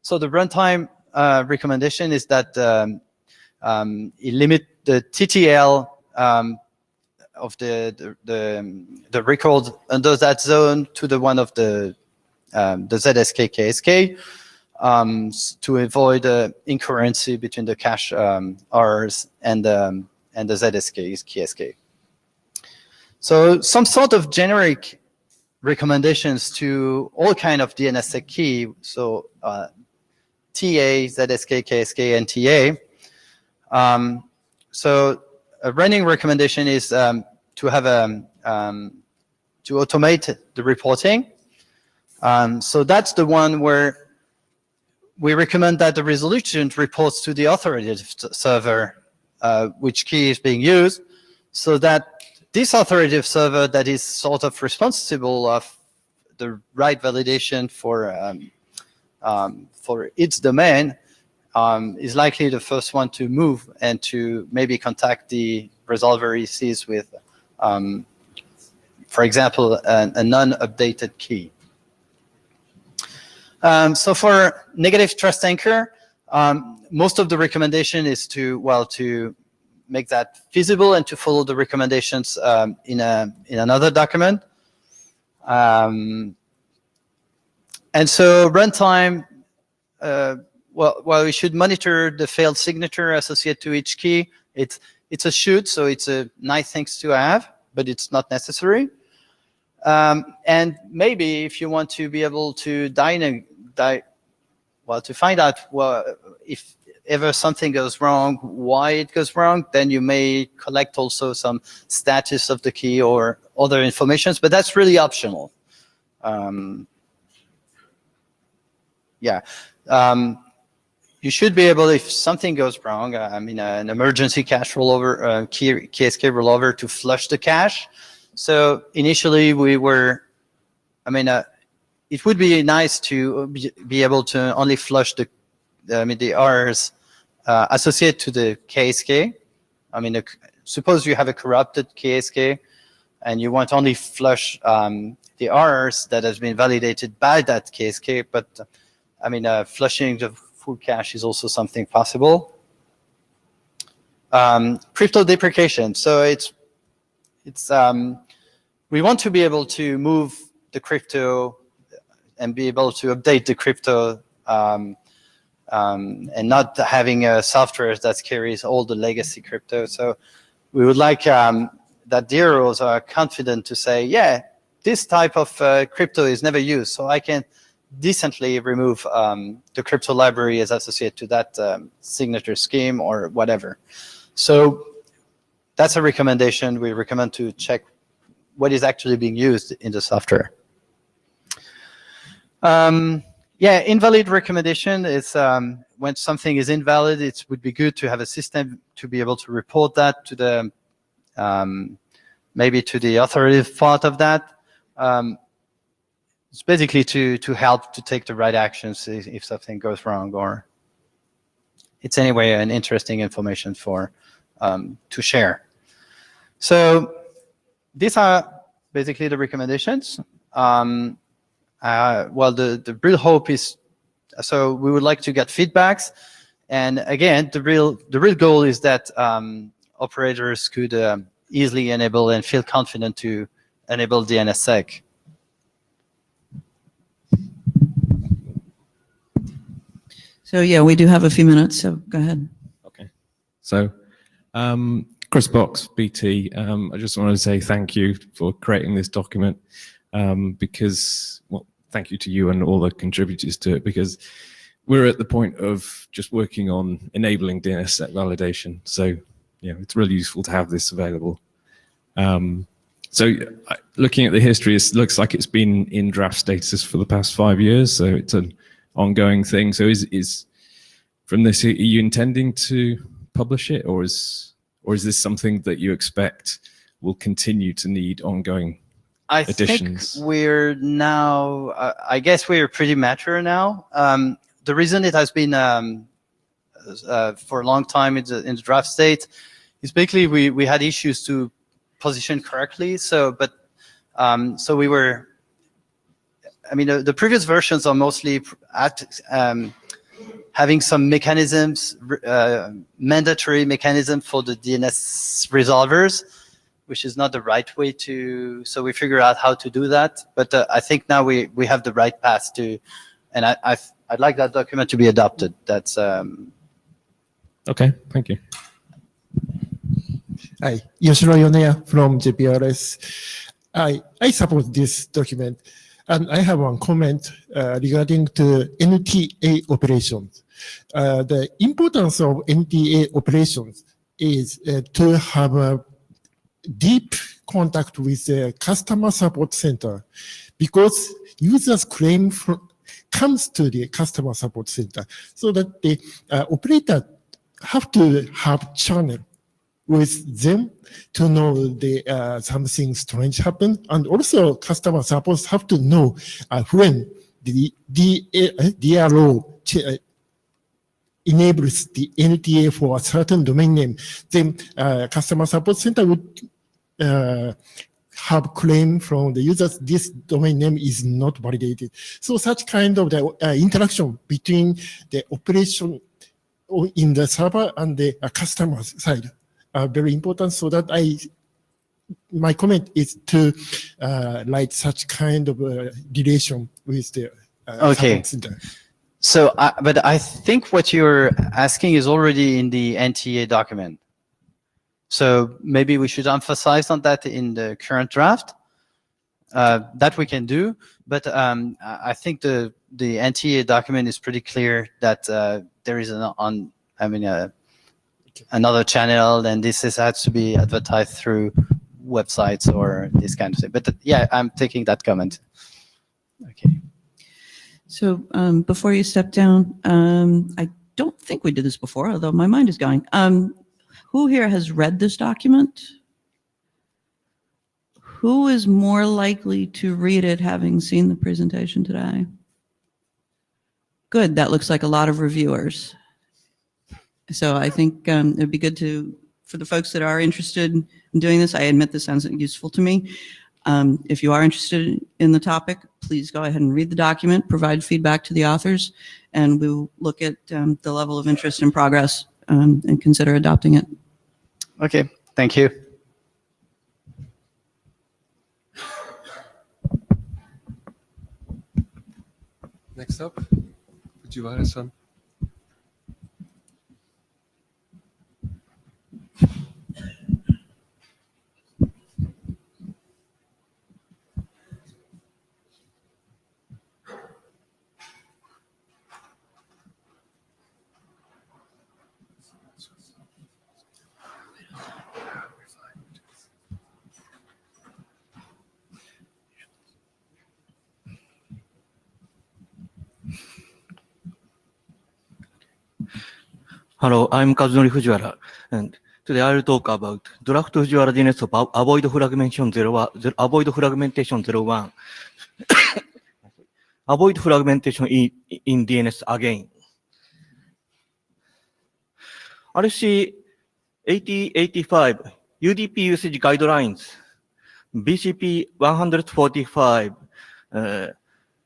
[SPEAKER 15] So the runtime recommendation is that it limit the TTL of the record under that zone to the one of the ZSK, KSK to avoid incurrency between the cache Rs and the ZSK, KSK. So some sort of generic recommendations to all kind of DNSSEC key, so TA, ZSK, KSK, and TA. So a running recommendation is to have to automate the reporting. So that's the one where we recommend that the resolution reports to the authoritative server which key is being used, so that this authoritative server that is sort of responsible of the right validation for its domain is likely the first one to move and to maybe contact the resolver he sees with, for example, a non-updated key. So for negative trust anchor, most of the recommendation is to make that feasible and to follow the recommendations in another document. And so runtime, well, we should monitor the failed signature associated to each key. It's a should, so it's a nice thing to have, but it's not necessary. And maybe if you want to be able to to find out if ever something goes wrong, why it goes wrong, then you may collect also some status of the key or other information, but that's really optional. You should be able, if something goes wrong, an emergency cache rollover, KSK rollover, to flush the cache. So initially it would be nice to be able to only flush the errors associated to the KSK. Suppose you have a corrupted KSK and you want only flush the errors that has been validated by that KSK, but flushing the full cache is also something possible. Crypto deprecation. So we want to be able to move the crypto and be able to update the crypto and not having a software that carries all the legacy crypto. So we would like that DROs are confident to say, yeah, this type of crypto is never used, so I can decently remove the crypto library as associated to that signature scheme or whatever. So that's a recommendation. We recommend to check what is actually being used in the software. Invalid recommendation is when something is invalid, it would be good to have a system to be able to report that to the maybe to the authoritative part of that. It's basically to help to take the right actions if something goes wrong, or it's anyway an interesting information for to share. So these are basically the recommendations. The real hope is, so we would like to get feedbacks, and again, the real goal is that operators could easily enable and feel confident to enable DNSSEC.
[SPEAKER 1] So yeah, we do have a few minutes, so go ahead.
[SPEAKER 19] Okay. So Chris Box, BT, I just wanted to say thank you for creating this document.
[SPEAKER 3] because, well, thank you to you and all the contributors to it, because we're at the point of just working on enabling DNSSEC validation. So, it's really useful to have this available. Looking at the history, it looks like it's been in draft status for the past 5 years. So it's an ongoing thing. So is from this, are you intending to publish it, or is this something that you expect will continue to need ongoing additions?
[SPEAKER 15] I think we're now, I guess we're pretty mature now. The reason it has been for a long time in the draft state is basically we had issues to position correctly. So we were, the previous versions are mostly having some mechanisms, mandatory mechanism for the DNS resolvers, which is not the right way to, so we figure out how to do that. But I think now we have the right path to, and I'd like that document to be adopted. That's
[SPEAKER 3] okay, thank you.
[SPEAKER 19] Hi, Yoshiro Yoneya from JPRS. I support this document, and I have one comment regarding to NTA operations. The importance of NTA operations is to have a deep contact with the customer support center, because users' claim comes to the customer support center, so that the operator have to have channel with them to know the something strange happened, and also customer support have to know when the DRO enables the NTA for a certain domain name, then customer support center would have claim from the users this domain name is not validated. So such kind of the interaction between the operation in the server and the customer side are very important. So that my comment is to write such kind of relation with the
[SPEAKER 15] okay.
[SPEAKER 19] support center.
[SPEAKER 15] So, but I think what you're asking is already in the NTA document. So maybe we should emphasize on that in the current draft. That we can do, but I think the NTA document is pretty clear that there is another channel, and this has to be advertised through websites or this kind of thing. But yeah, I'm taking that comment. Okay.
[SPEAKER 1] So before you step down, I don't think we did this before, although my mind is going. Who here has read this document? Who is more likely to read it having seen the presentation today? Good, that looks like a lot of reviewers. So I think it'd be good for the folks that are interested in doing this, I admit this sounds useful to me. If you are interested in the topic, please go ahead and read the document, provide feedback to the authors, and we will look at the level of interest and progress and consider adopting it.
[SPEAKER 15] Okay, thank you.
[SPEAKER 2] Next up, Fujiwara-san.
[SPEAKER 20] Hello, I'm Kazunori Fujiwara, and today I will talk about draft Fujiwara DNSOP avoid fragmentation 01, avoid fragmentation 01, avoid fragmentation in DNS again. RC 8085 UDP usage guidelines, BCP 145,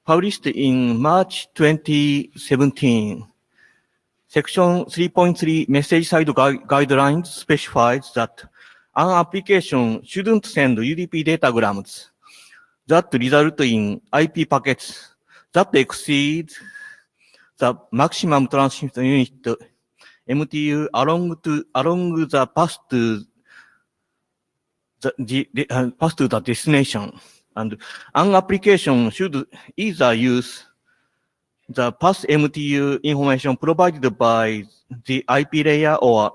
[SPEAKER 20] published in March 2017. Section 3.3 message side guidelines specifies that an application shouldn't send UDP datagrams that result in IP packets that exceed the maximum transmission unit MTU along the path to the destination. And an application should either use the pass MTU information provided by the IP layer or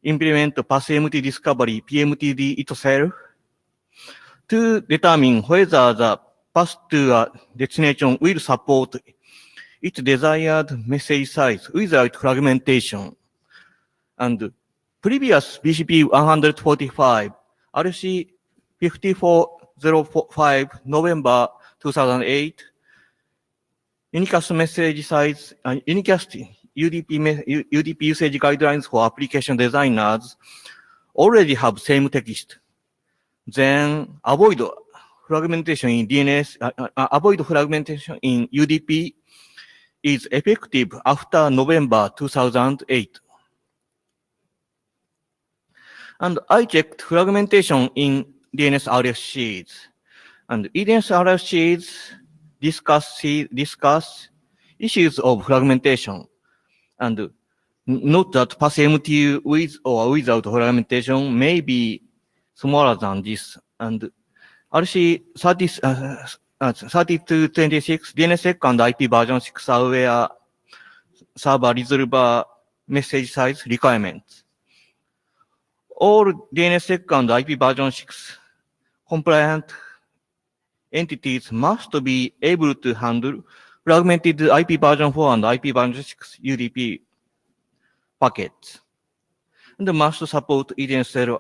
[SPEAKER 20] implement pass MT discovery PMTD itself to determine whether the path to a destination will support its desired message size without fragmentation. And previous BCP 145 RC 5405 November 2008 unicast message size unicast UDP usage guidelines for application designers already have same text. Then avoid fragmentation in DNS, avoid fragmentation in UDP is effective after November 2008. And I checked fragmentation in DNS RFCs. And DNS RFCs discuss issues of fragmentation. And note that pass MTU with or without fragmentation may be smaller than this. And RC 3226 DNSSEC and IP version 6 are where server resolver message size requirements. All DNSSEC and IP version 6 compliant entities must be able to handle fragmented IP version 4 and IP version 6 UDP packets, and must support EDNSL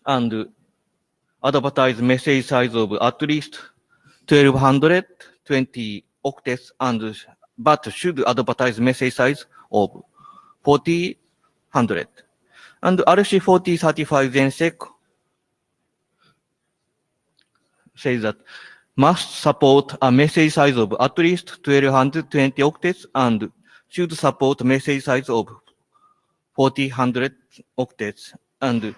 [SPEAKER 20] and advertise message size of at least 1220 octets, but should advertise message size of 4000. And RFC 4035 DNSSEC says that must support a message size of at least 1220 octets and should support message size of 4000 octets and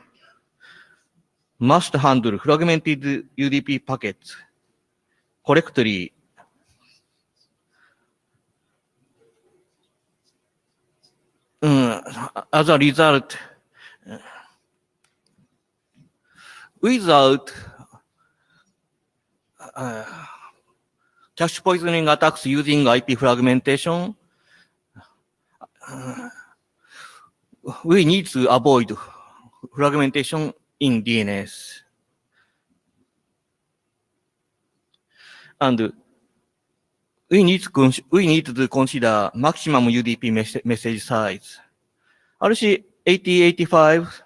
[SPEAKER 20] must handle fragmented UDP packets correctly. As a result, without cache poisoning attacks using IP fragmentation, we need to avoid fragmentation in DNS. And we need to consider maximum UDP message size. RC 8085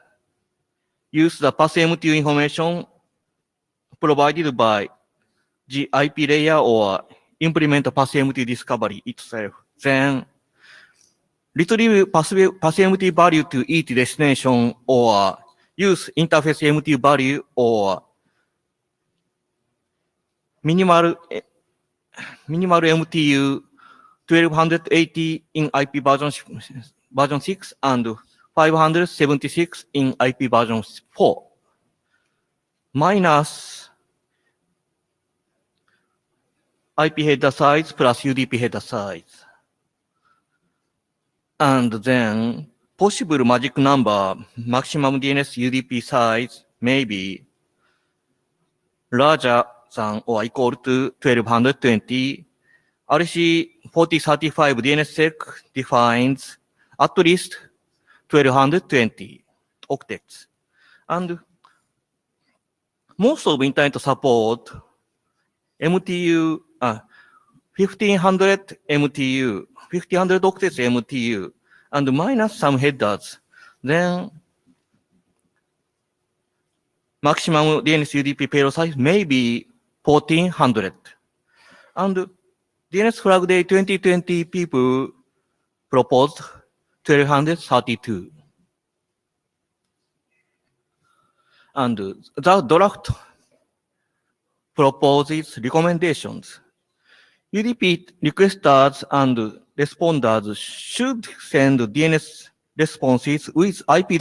[SPEAKER 20] use the pass MTU information provided by the IP layer or implement pass MTU discovery itself. Then retrieve pass MTU value to each destination or use interface MTU value or minimal MTU 1280 in IP version 6 and 576 in IP version 4 minus IP header size plus UDP header size. And then possible magic number maximum DNS UDP size may be larger than or equal to 1220. RC 4035 DNSSEC defines at least 1220 octets. And most of internet support MTU 1500 MTU, 1500 octets MTU, and minus some headers. Then maximum DNS UDP payload size may be 1400. And DNS Flag Day 2020 people proposed 1232. And the draft proposes recommendations. UDP requesters and responders should send DNS responses with IP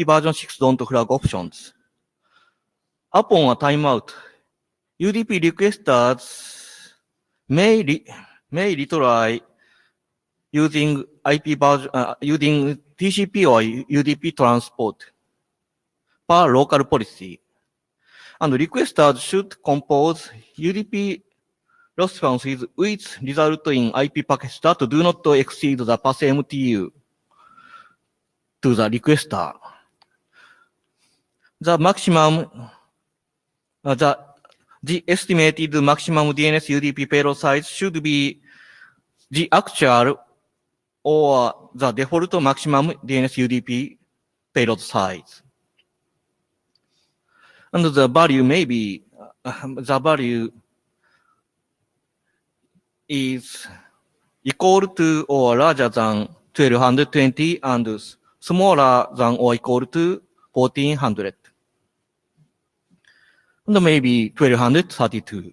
[SPEAKER 20] version 6 don't flag options. Upon a timeout, UDP requesters may retry using IP version, using TCP or UDP transport. per local policy. And requesters should compose UDP responses which result in IP packets that do not exceed the pass MTU to the requester. The maximum, the estimated maximum DNS UDP payload size should be the actual or the default maximum DNS UDP payload size. And the value may be, the value is equal to or larger than 1220 and smaller than or equal to 1400. And maybe 1232.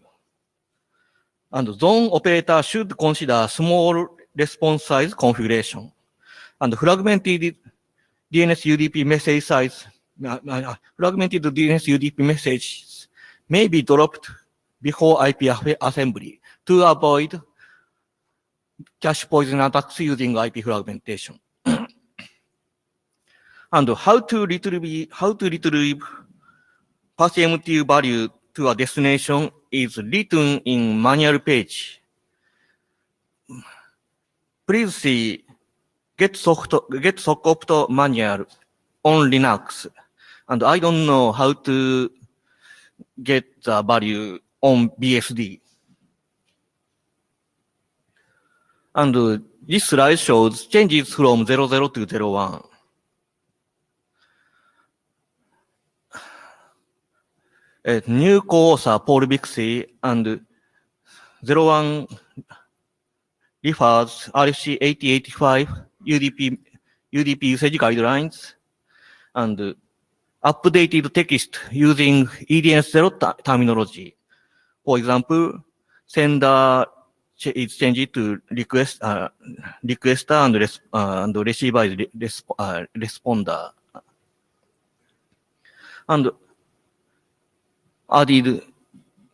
[SPEAKER 20] And zone operator should consider small response size configuration. And fragmented DNS UDP message size, fragmented DNS UDP messages may be dropped before IP assembly to avoid cache poison attacks using IP fragmentation. And how to retrieve pass MTU value to a destination is written in manual page. Please see get socopt manual on Linux. And I don't know how to get the value on BSD. And this slide shows changes from 00 to 01. New co-author Paul Bixby and 01 refers RFC 8085 UDP usage guidelines and updated text using EDNS0 terminology. For example, sender is changed to requester and receiver is responder. And added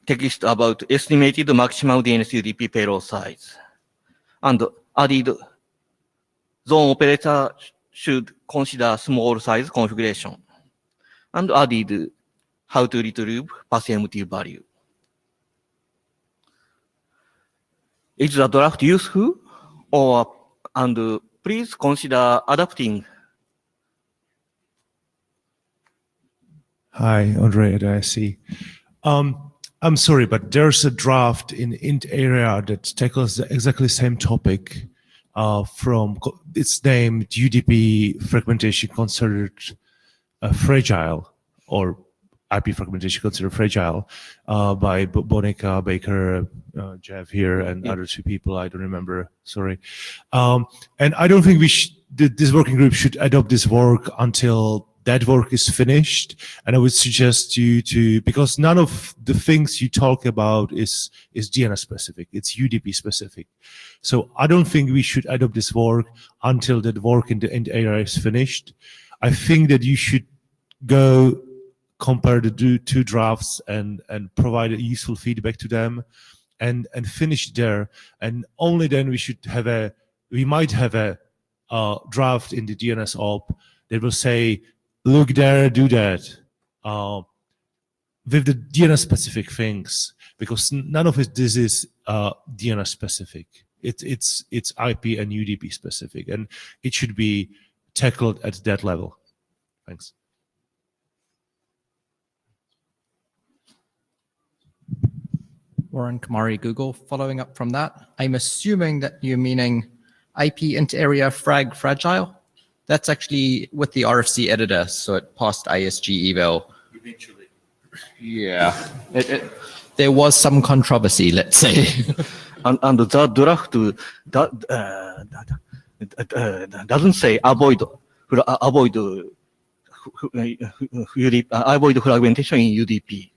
[SPEAKER 20] text about estimated maximum DNS UDP payload size. And added zone operator should consider small size configuration. And added how to retrieve pass MTU value. Is the draft useful? And please consider adapting.
[SPEAKER 5] Hi, Andre at ISC. I'm sorry, but there's a draft in int area that tackles exactly the same topic from its named UDP fragmentation considered fragile, or IP fragmentation considered fragile by Bonica, Baker, Jeff here, and other two people. I don't remember. Sorry. And I don't think this working group should adopt this work until that work is finished. And I would suggest you to, because none of the things you talk about is DNS specific. It's UDP specific. So I don't think we should adopt this work until that work in the area is finished. I think that you should go compare the two drafts and provide a useful feedback to them and finish there. And only then we might have a draft in the DNSOP that will say, look there, do that, with the DNS specific things, because none of this is DNS specific. It's IP and UDP specific, and it should be tackled at that level. Thanks.
[SPEAKER 13] Warren Kamari, Google. Following up from that, I'm assuming that you're meaning IP inter-area fragile. That's actually with the RFC editor, so it passed ISG eval. Eventually. Yeah. There was some controversy, let's say.
[SPEAKER 20] And the draft doesn't say avoid fragmentation in UDP.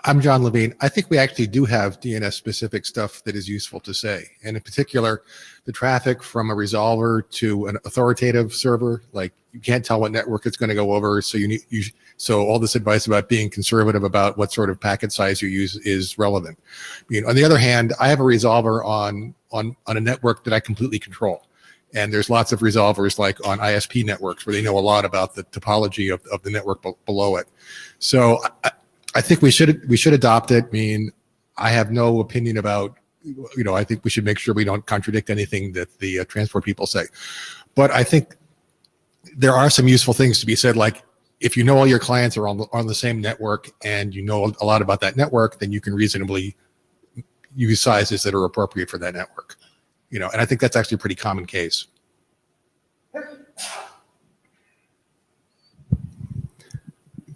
[SPEAKER 16] I'm John Levine. I think we actually do have DNS specific stuff that is useful to say. And in particular, the traffic from a resolver to an authoritative server, like you can't tell what network it's going to go over. So so all this advice about being conservative about what sort of packet size you use is relevant. On the other hand, I have a resolver on a network that I completely control. And there's lots of resolvers like on ISP networks where they know a lot about the topology of the network below it. So I think we should adopt it. I mean, I have no opinion about, I think we should make sure we don't contradict anything that the transport people say. But I think there are some useful things to be said, like if you know all your clients are on the same network and you know a lot about that network, then you can reasonably use sizes that are appropriate for that network. And I think that's actually a pretty common case.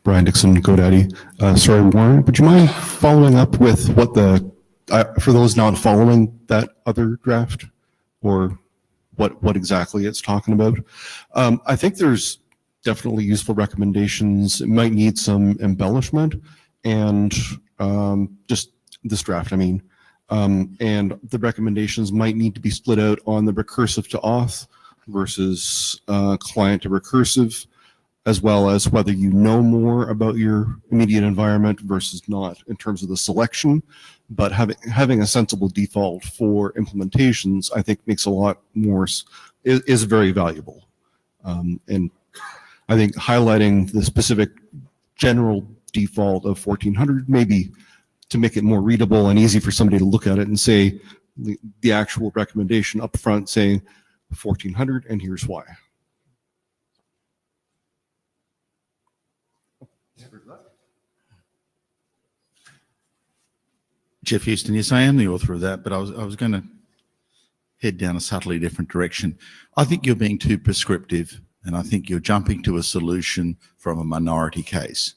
[SPEAKER 6] Brian Dixon, GoDaddy. Sorry, Warren, would you mind following up with what for those not following that other draft, or what exactly it's talking about? I think there's definitely useful recommendations. It might need some embellishment, and just this draft, I mean. And the recommendations might need to be split out on the recursive to auth versus client to recursive, as well as whether you know more about your immediate environment versus not in terms of the selection. But having a sensible default for implementations, I think makes a lot more, is very valuable. And I think highlighting the specific general default of 1400 maybe to make it more readable and easy for somebody to look at it and say the actual recommendation up front saying 1400 and here's why.
[SPEAKER 21] Jeff Houston, yes, I am the author of that, but I was going to head down a subtly different direction. I think you're being too prescriptive, and I think you're jumping to a solution from a minority case.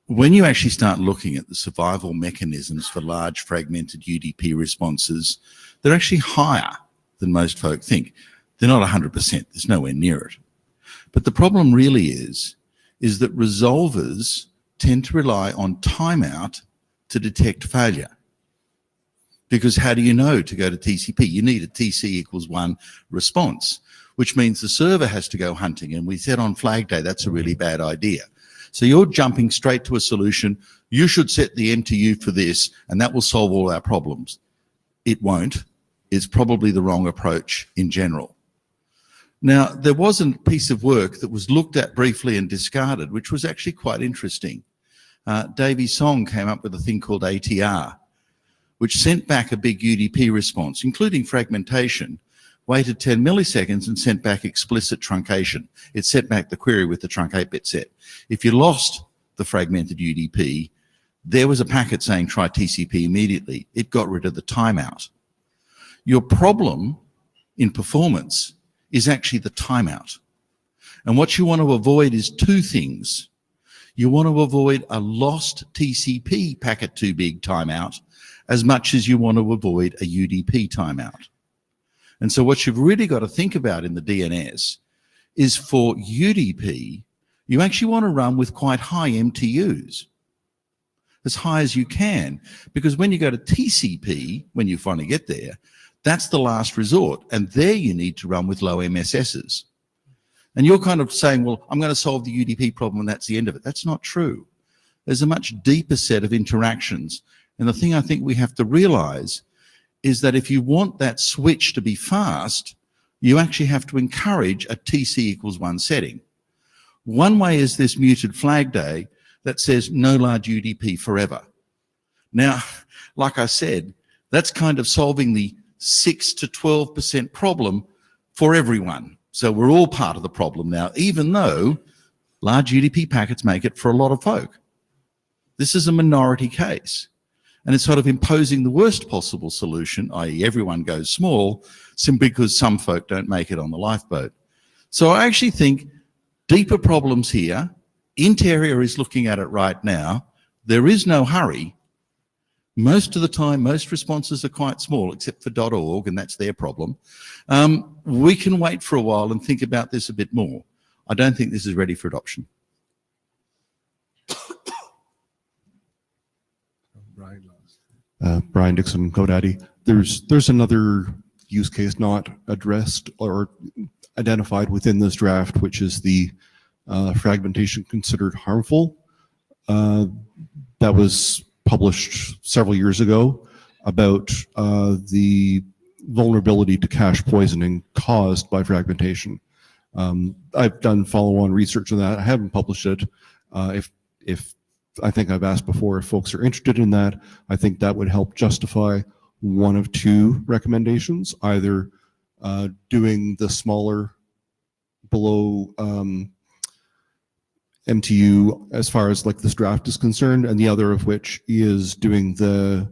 [SPEAKER 21] When you actually start looking at the survival mechanisms for large fragmented UDP responses, they're actually higher than most folk think. They're not 100%, there's nowhere near it. But the problem really is that resolvers tend to rely on timeout to detect failure. Because how do you know to go to TCP? You need a TC equals 1 response, which means the server has to go hunting. And we said on Flag Day, that's a really bad idea. So you're jumping straight to a solution. You should set the MTU for this, and that will solve all our problems. It won't. It's probably the wrong approach in general. Now, there was a piece of work that was looked at briefly and discarded, which was actually quite interesting. Davey Song came up with a thing called ATR, which sent back a big UDP response, including fragmentation, waited 10 milliseconds and sent back explicit truncation. It sent back the query with the trunc 8-bit set. If you lost the fragmented UDP, there was a packet saying try TCP immediately. It got rid of the timeout. Your problem in performance is actually the timeout. And what you want to avoid is two things. You want to avoid a lost TCP packet too big timeout as much as you want to avoid a UDP timeout. And so what you've really got to think about in the DNS is for UDP, you actually want to run with quite high MTUs, as high as you can, because when you go to TCP, when you finally get there, that's the last resort. And there you need to run with low MSSs. And you're kind of saying, well, I'm going to solve the UDP problem and that's the end of it. That's not true. There's a much deeper set of interactions. And the thing I think we have to realize is that if you want that switch to be fast, you actually have to encourage a TC equals 1 setting. One way is this muted Flag Day that says no large UDP forever. Now, like I said, that's kind of solving the 6 to 12% problem for everyone. So we're all part of the problem now, even though large UDP packets make it for a lot of folk. This is a minority case. And it's sort of imposing the worst possible solution, i.e. everyone goes small, simply because some folk don't make it on the lifeboat. So I actually think deeper problems here. Interior is looking at it right now. There is no hurry. Most of the time, most responses are quite small, except for .org, and that's their problem. We can wait for a while and think about this a bit more. I don't think this is ready for adoption.
[SPEAKER 6] Brian Dixon, GoDaddy. There's another use case not addressed or identified within this draft, which is the fragmentation considered harmful. That was published several years ago about the vulnerability to cache poisoning caused by fragmentation. I've done follow-on research on that. I haven't published it. If I think I've asked before if folks are interested in that, I think that would help justify one of two recommendations, either doing the smaller below MTU as far as like this draft is concerned, and the other of which is doing the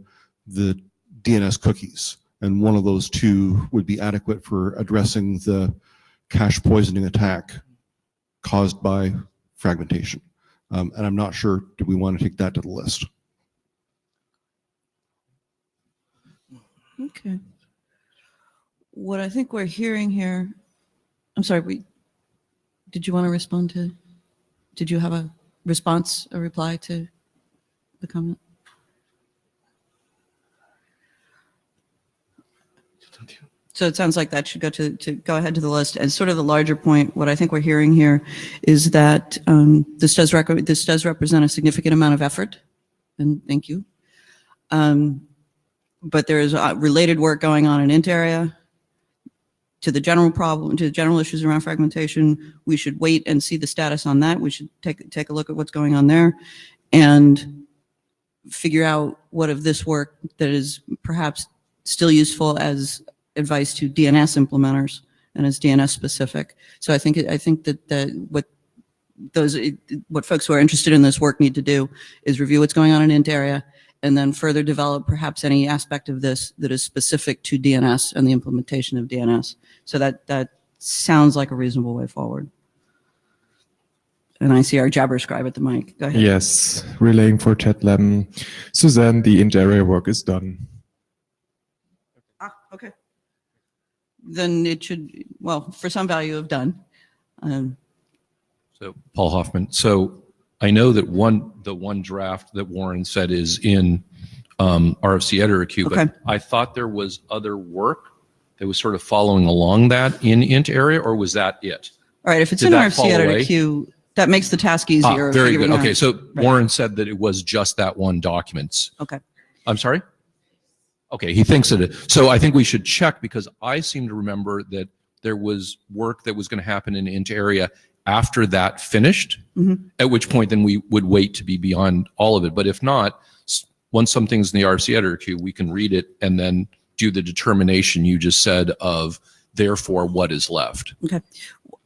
[SPEAKER 6] DNS cookies. And one of those two would be adequate for addressing the cache poisoning attack caused by fragmentation. And I'm not sure, do we want to take that to the list?
[SPEAKER 1] Okay. What I think we're hearing here, I'm sorry, did you want to respond to, did you have a response, a reply to the comment? So it sounds like that should go to go ahead to the list. And sort of the larger point, what I think we're hearing here is that this does represent a significant amount of effort, and thank you. But there is related work going on in int area to the general problem, to the general issues around fragmentation. We should wait and see the status on that. We should take a look at what's going on there and figure out what of this work that is perhaps still useful as advice to DNS implementers and as DNS specific. So I think that what folks who are interested in this work need to do is review what's going on in int area and then further develop perhaps any aspect of this that is specific to DNS and the implementation of DNS. So that sounds like a reasonable way forward. And I see our Jabber scribe at the mic. Go ahead.
[SPEAKER 7] Yes, relaying for Chatlab. Suzanne, the int area work is done.
[SPEAKER 1] Okay. Then it should, well, for some value of done.
[SPEAKER 4] So Paul Hoffman. So I know that the one draft that Warren said is in RFC editor queue,
[SPEAKER 1] Okay.
[SPEAKER 4] but I thought there was other work that was sort of following along that in int area, or was that it?
[SPEAKER 1] All right, if it's
[SPEAKER 4] Did
[SPEAKER 1] in
[SPEAKER 4] that
[SPEAKER 1] RFC
[SPEAKER 4] fall
[SPEAKER 1] editor
[SPEAKER 4] away?
[SPEAKER 1] queue, that makes the task easier. of
[SPEAKER 4] Very good.
[SPEAKER 1] figuring out-
[SPEAKER 4] Okay, so
[SPEAKER 1] Right.
[SPEAKER 4] Warren said that it was just that one document.
[SPEAKER 1] Okay.
[SPEAKER 4] I'm sorry? Okay, he thinks that it, so I think we should check because I seem to remember that there was work that was going to happen in int area after that finished, at which point then we would wait to be beyond all of it. But if not, once something's in the RC editor queue, we can read it and then do the determination you just said of therefore what is left.
[SPEAKER 1] Okay.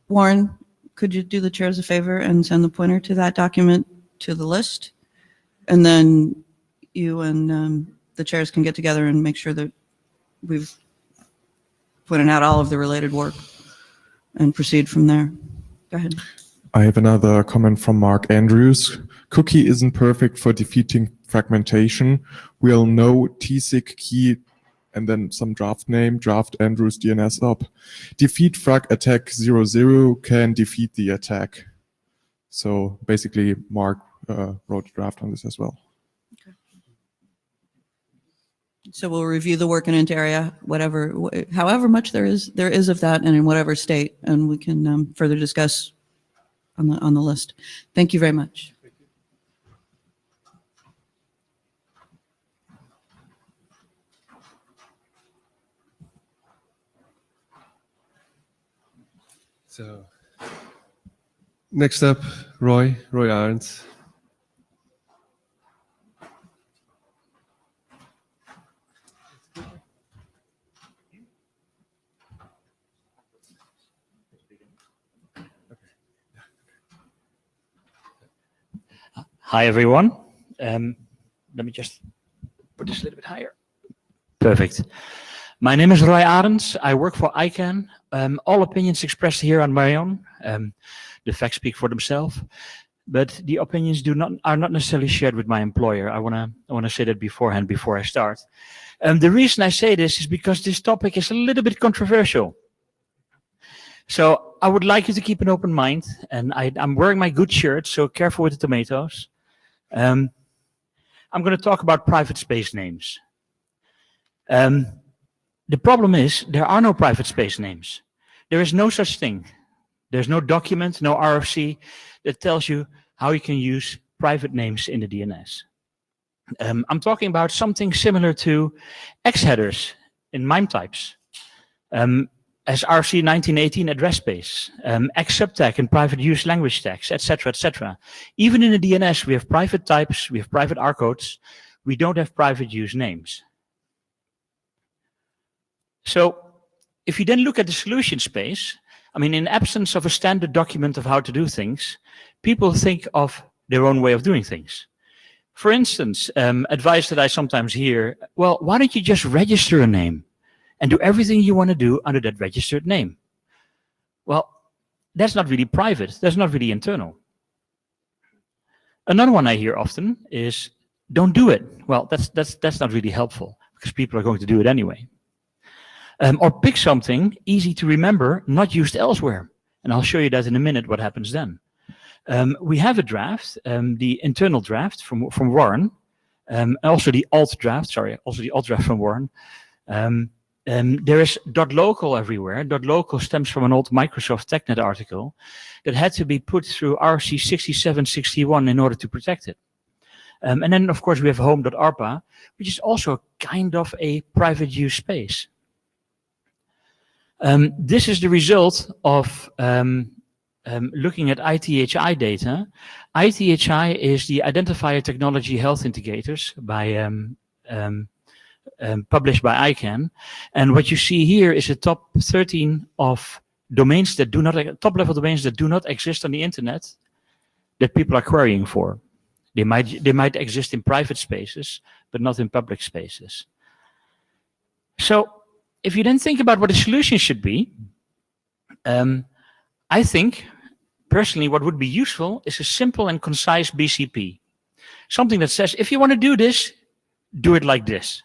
[SPEAKER 1] Warren, could you do the chairs a favor and send the pointer to that document to the list? And then you and the chairs can get together and make sure that we've pointed out all of the related work and proceed from there. Go ahead.
[SPEAKER 7] I have another comment from Mark Andrews. Cookie isn't perfect for defeating fragmentation. We'll know tsig key and then some draft name, draft Andrews DNSOP. Defeat frag attack 00 can defeat the attack. So basically Mark wrote a draft on this as well.
[SPEAKER 1] So we'll review the work in int area, however much there is of that, and in whatever state, and we can further discuss on the list. Thank you very much.
[SPEAKER 12] So next up, Roy Arends.
[SPEAKER 9] Hi, everyone. Let me just put this a little bit higher. Perfect. My name is Roy Arends. I work for ICANN. All opinions expressed here are my own. The facts speak for themselves, but the opinions are not necessarily shared with my employer. I wanna say that beforehand before I start. The reason I say this is because this topic is a little bit controversial. So I would like you to keep an open mind, and I'm wearing my good shirt, so careful with the tomatoes. I'm going to talk about private space names. The problem is there are no private space names. There is no such thing. There's no document, no RFC that tells you how you can use private names in the DNS. I'm talking about something similar to X headers in MIME types, as RC 1918 address space, X subtag in private use language tags, etc., etc. Even in the DNS, we have private types, we have private R codes, we don't have private use names. So if you then look at the solution space, I mean, in absence of a standard document of how to do things, people think of their own way of doing things. For instance, advice that I sometimes hear, well, why don't you just register a name and do everything you want to do under that registered name? Well, that's not really private. That's not really internal. Another one I hear often is, don't do it. Well, that's not really helpful because people are going to do it anyway. Or pick something easy to remember, not used elsewhere. And I'll show you that in a minute, what happens then. We have a draft, the internal draft from Warren, also the alt draft from Warren. There is .local everywhere. .local stems from an old Microsoft TechNet article that had to be put through RC 6761 in order to protect it. And then, of course, we have home.arpa, which is also kind of a private use space. This is the result of looking at ITHI data. ITHI is the Identifier Technology Health Indicators by, published by ICANN. And what you see here is a top 13 of domains that do not, top level domains that do not exist on the internet that people are querying for. They might exist in private spaces, but not in public spaces. So if you then think about what the solution should be, I think, personally, what would be useful is a simple and concise BCP. Something that says, if you want to do this, do it like this.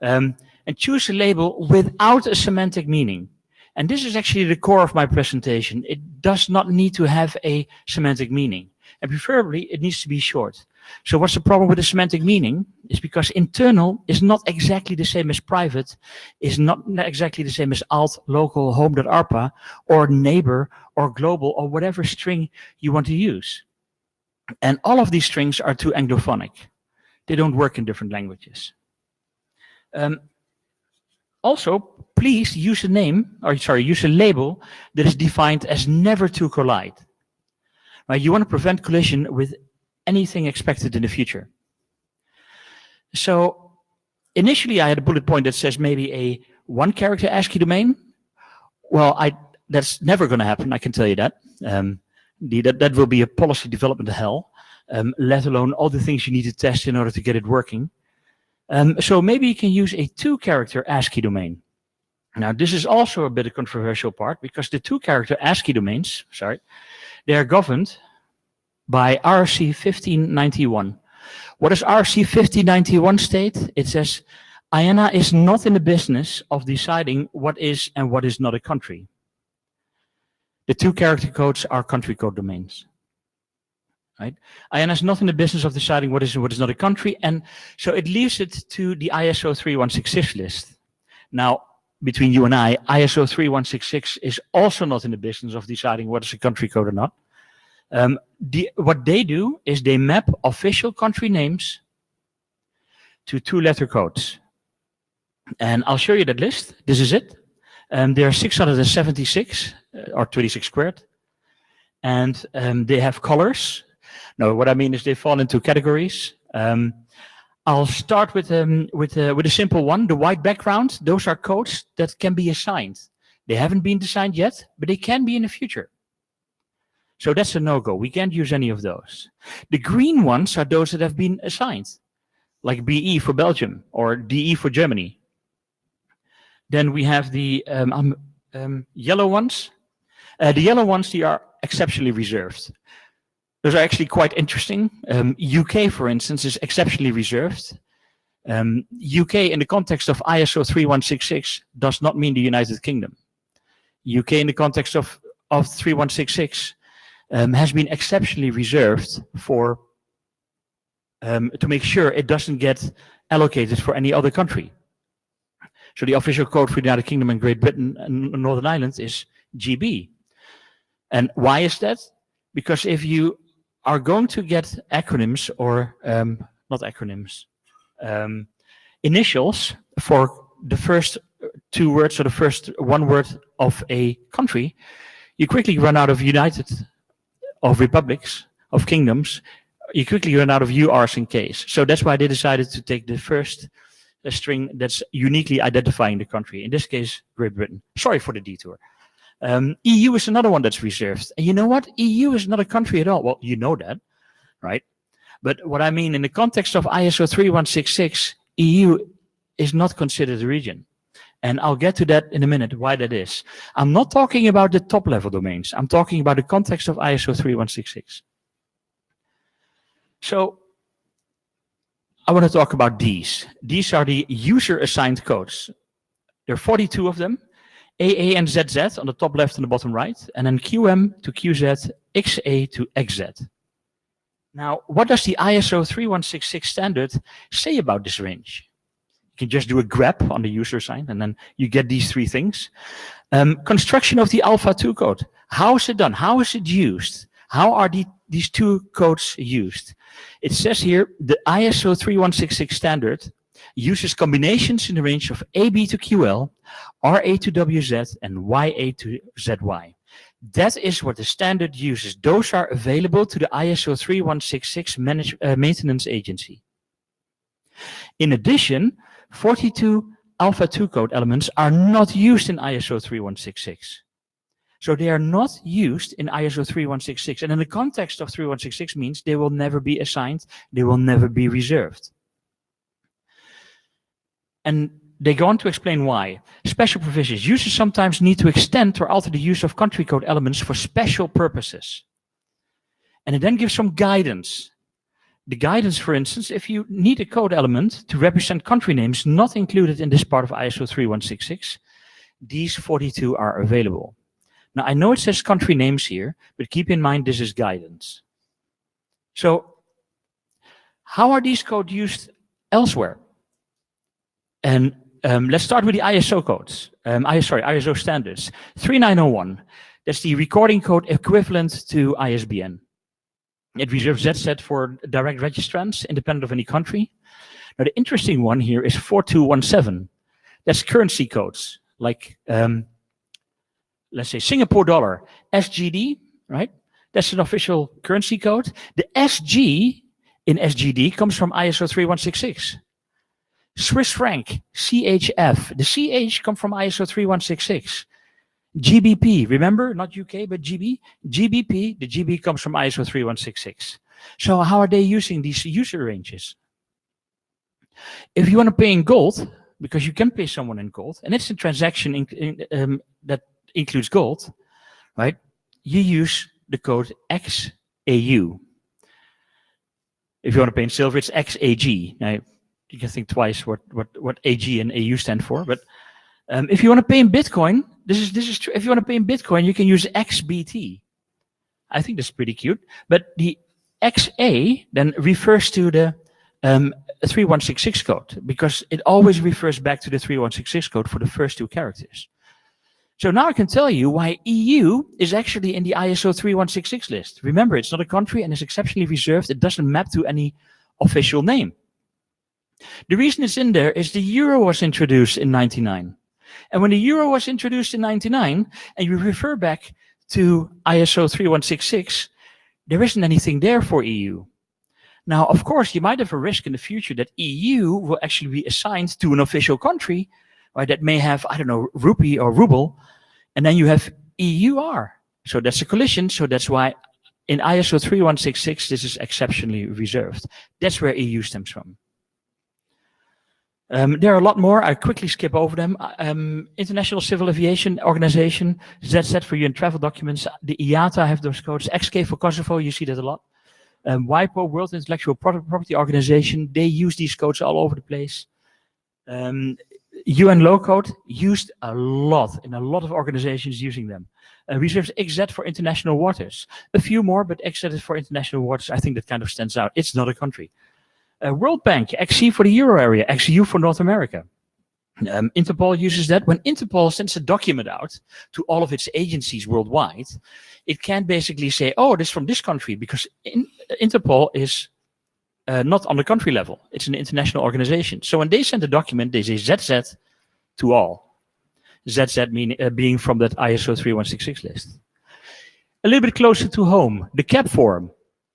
[SPEAKER 9] And choose a label without a semantic meaning. And this is actually the core of my presentation. It does not need to have a semantic meaning. And preferably, it needs to be short. So what's the problem with the semantic meaning? Is because internal is not exactly the same as private, is not exactly the same as alt, local, home.arpa, or neighbor, or global, or whatever string you want to use. And all of these strings are too anglophonic. They don't work in different languages. Also, please use a name, or sorry, use a label that is defined as never to collide. Right? You want to prevent collision with anything expected in the future. So initially I had a bullet point that says maybe a 1-character ASCII domain. Well, that's never going to happen, I can tell you that. That will be a policy development hell, let alone all the things you need to test in order to get it working. So maybe you can use a 2-character ASCII domain. Now this is also a bit of controversial part because the 2-character ASCII domains, they are governed by RC 1591. What does RC 1591 state? It says, IANA is not in the business of deciding what is and what is not a country. The 2-character codes are country code domains. Right? IANA is not in the business of deciding what is and what is not a country, and so it leaves it to the ISO 3166 list. Now, between you and I, ISO 3166 is also not in the business of deciding what is a country code or not. What they do is they map official country names to 2-letter codes. And I'll show you that list. This is it. There are 676, or 26 squared. And they have colors. No, what I mean is they fall into categories. I'll start with a simple one, the white background. Those are codes that can be assigned. They haven't been designed yet, but they can be in the future. So that's a no-go. We can't use any of those. The green ones are those that have been assigned, like BE for Belgium or DE for Germany. Then we have the yellow ones. The yellow ones, they are exceptionally reserved. Those are actually quite interesting. UK, for instance, is exceptionally reserved. UK, in the context of ISO 3166, does not mean the United Kingdom. UK, in the context of 3166, has been exceptionally reserved for to make sure it doesn't get allocated for any other country. So the official code for the United Kingdom and Great Britain and Northern Ireland is GB. And why is that? Because if you are going to get acronyms or not acronyms, initials for the first two words or the first one word of a country, you quickly run out of of republics, of kingdoms. You quickly run out of URs and Ks. So that's why they decided to take the first string that's uniquely identifying the country. In this case, Great Britain. Sorry for the detour. EU is another one that's reserved. And you know what? EU is not a country at all. Well, you know that, right? But what I mean in the context of ISO 3166, EU is not considered a region. And I'll get to that in a minute, why that is. I'm not talking about the top level domains. I'm talking about the context of ISO 3166. So I want to talk about these. These are the user assigned codes. There are 42 of them. AA and ZZ on the top left and the bottom right, and then QM to QZ, XA to XZ. Now, what does the ISO 3166 standard say about this range? You can just do a grep on the user sign, and then you get these three things. Construction of the Alpha 2 code. How is it done? How is it used? How are these two codes used? It says here, the ISO 3166 standard uses combinations in the range of AB to QL, RA to WZ, and YA to ZY. That is what the standard uses. Those are available to the ISO 3166 maintenance agency. In addition, 42 Alpha 2 code elements are not used in ISO 3166. So they are not used in ISO 3166. And in the context of 3166 means they will never be assigned, they will never be reserved. And they go on to explain why. Special provisions. Users sometimes need to extend or alter the use of country code elements for special purposes. And it then gives some guidance. The guidance, for instance, if you need a code element to represent country names not included in this part of ISO 3166, these 42 are available. Now, I know it says country names here, but keep in mind this is guidance. So, how are these codes used elsewhere? And let's start with the ISO codes. ISO standards. 3901, that's the recording code equivalent to ISBN. It reserves ZZ for direct registrants, independent of any country. Now, the interesting one here is 4217. That's currency codes, like, let's say, Singapore dollar, SGD, right? That's an official currency code. The SG in SGD comes from ISO 3166. Swiss franc, CHF. The CH come from ISO 3166. GBP, remember, not UK, but GB. GBP, the GB comes from ISO 3166. So how are they using these user ranges? If you want to pay in gold, because you can pay someone in gold, and it's a transaction that includes gold, right? You use the code XAU. If you want to pay in silver, it's XAG. Now, you can think twice what AG and AU stand for, but if you want to pay in Bitcoin, this is true. If you want to pay in Bitcoin, you can use XBT. I think that's pretty cute. But the XA then refers to the 3166 code, because it always refers back to the 3166 code for the first two characters. So now I can tell you why EU is actually in the ISO 3166 list. Remember, it's not a country and is exceptionally reserved. It doesn't map to any official name. The reason it's in there is the euro was introduced in 99. And when the euro was introduced in 99, and you refer back to ISO 3166, there isn't anything there for EU. Now, of course, you might have a risk in the future that EU will actually be assigned to an official country, right, that may have, I don't know, rupee or ruble, and then you have EUR. So that's a collision. So that's why in ISO 3166, this is exceptionally reserved. That's where EU stems from. There are a lot more. I quickly skip over them. International Civil Aviation Organization, ZZ for UN travel documents. The IATA have those codes. XK for Kosovo, you see that a lot. WIPO, World Intellectual Property Organization, they use these codes all over the place. UN Low Code used a lot in a lot of organizations using them. Reserves XZ for international waters. A few more, but XZ is for international waters. I think that kind of stands out. It's not a country. World Bank, XC for the Euro area, XU for North America. Interpol uses that. When Interpol sends a document out to all of its agencies worldwide, it can basically say, oh, this is from this country, because Interpol is not on the country level. It's an international organization. So when they send a document, they say ZZ to all. ZZ being from that ISO 3166 list. A little bit closer to home, the CAP form,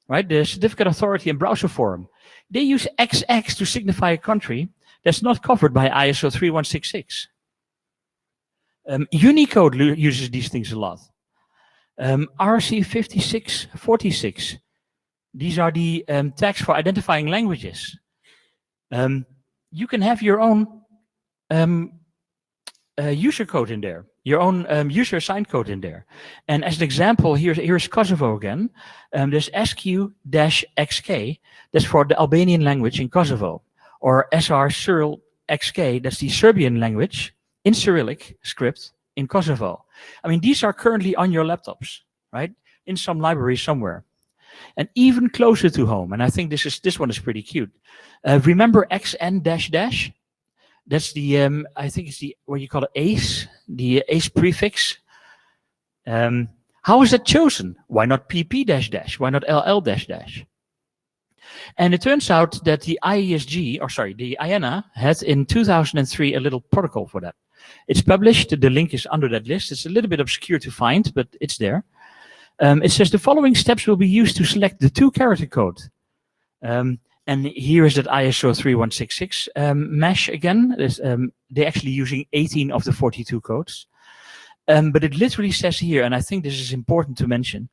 [SPEAKER 9] right? The Certificate Authority and Browser form. They use XX to signify a country that's not covered by ISO 3166. Unicode uses these things a lot. RC 5646. These are the tags for identifying languages. You can have your own user code in there, your own user assigned code in there. And as an example, here's Kosovo again. There's SQ-XK, that's for the Albanian language in Kosovo, or SR Cyrill XK, that's the Serbian language in Cyrillic script in Kosovo. I mean, these are currently on your laptops, right? In some library somewhere. And even closer to home, and I think this one is pretty cute. Remember XN-? That's the, I think it's the, what you call it, ACE, the ACE prefix. How is that chosen? Why not PP-? Why not LL-? And it turns out that the the IANA had in 2003 a little protocol for that. It's published, the link is under that list. It's a little bit obscure to find, but it's there. It says the following steps will be used to select the 2-character code. And here is that ISO 3166 mesh again. They're actually using 18 of the 42 codes. But it literally says here, and I think this is important to mention,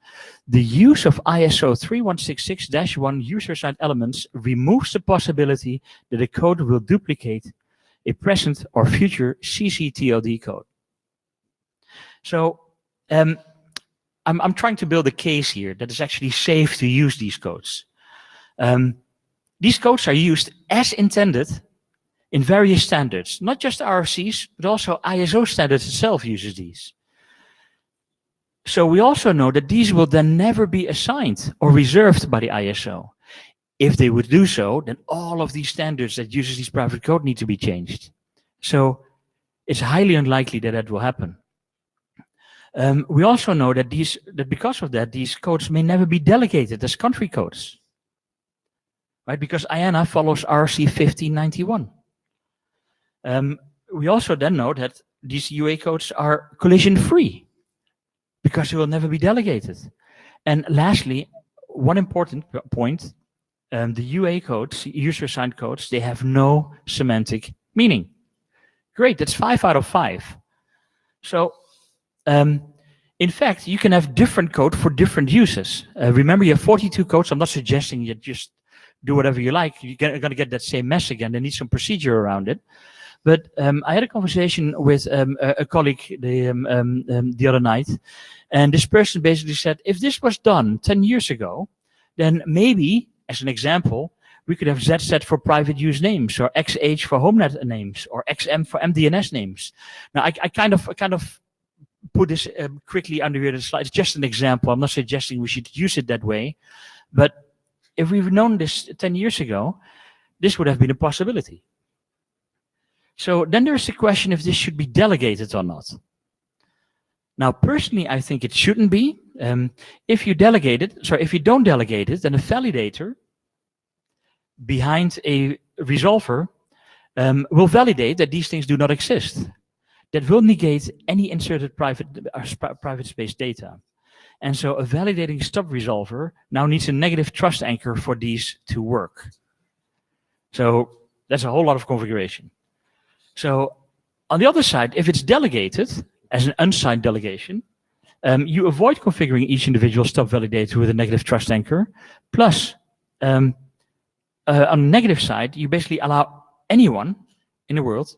[SPEAKER 9] the use of ISO 3166-1 user-assigned elements removes the possibility that a code will duplicate a present or future CCTLD code. So I'm trying to build a case here that is actually safe to use these codes. These codes are used as intended in various standards, not just RFCs, but also ISO standards itself uses these. So we also know that these will then never be assigned or reserved by the ISO. If they would do so, then all of these standards that uses these private code need to be changed. So it's highly unlikely that that will happen. We also know that because of that, these codes may never be delegated as country codes, right? Because IANA follows RC 1591. We also then know that these UA codes are collision-free because they will never be delegated. And lastly, one important point, the UA codes, user-assigned codes, they have no semantic meaning. Great, that's 5 out of 5. So, in fact, you can have different code for different uses. Remember, you have 42 codes. I'm not suggesting you just do whatever you like. You're going to get that same mess again. There needs some procedure around it. But I had a conversation with a colleague the other night, and this person basically said, if this was done 10 years ago, then maybe, as an example, we could have ZZ for private use names, or XH for HomeNet names, or XM for MDNS names. Now, I kind of put this quickly under here the slide. It's just an example. I'm not suggesting we should use it that way, but if we've known this 10 years ago, this would have been a possibility. So then there's the question if this should be delegated or not. Now, personally, I think it shouldn't be. If you don't delegate it, then a validator behind a resolver will validate that these things do not exist. That will negate any inserted private space data. And so a validating stub resolver now needs a negative trust anchor for these to work. So that's a whole lot of configuration. So on the other side, if it's delegated as an unsigned delegation, you avoid configuring each individual stub validator with a negative trust anchor. Plus, on the negative side, you basically allow anyone in the world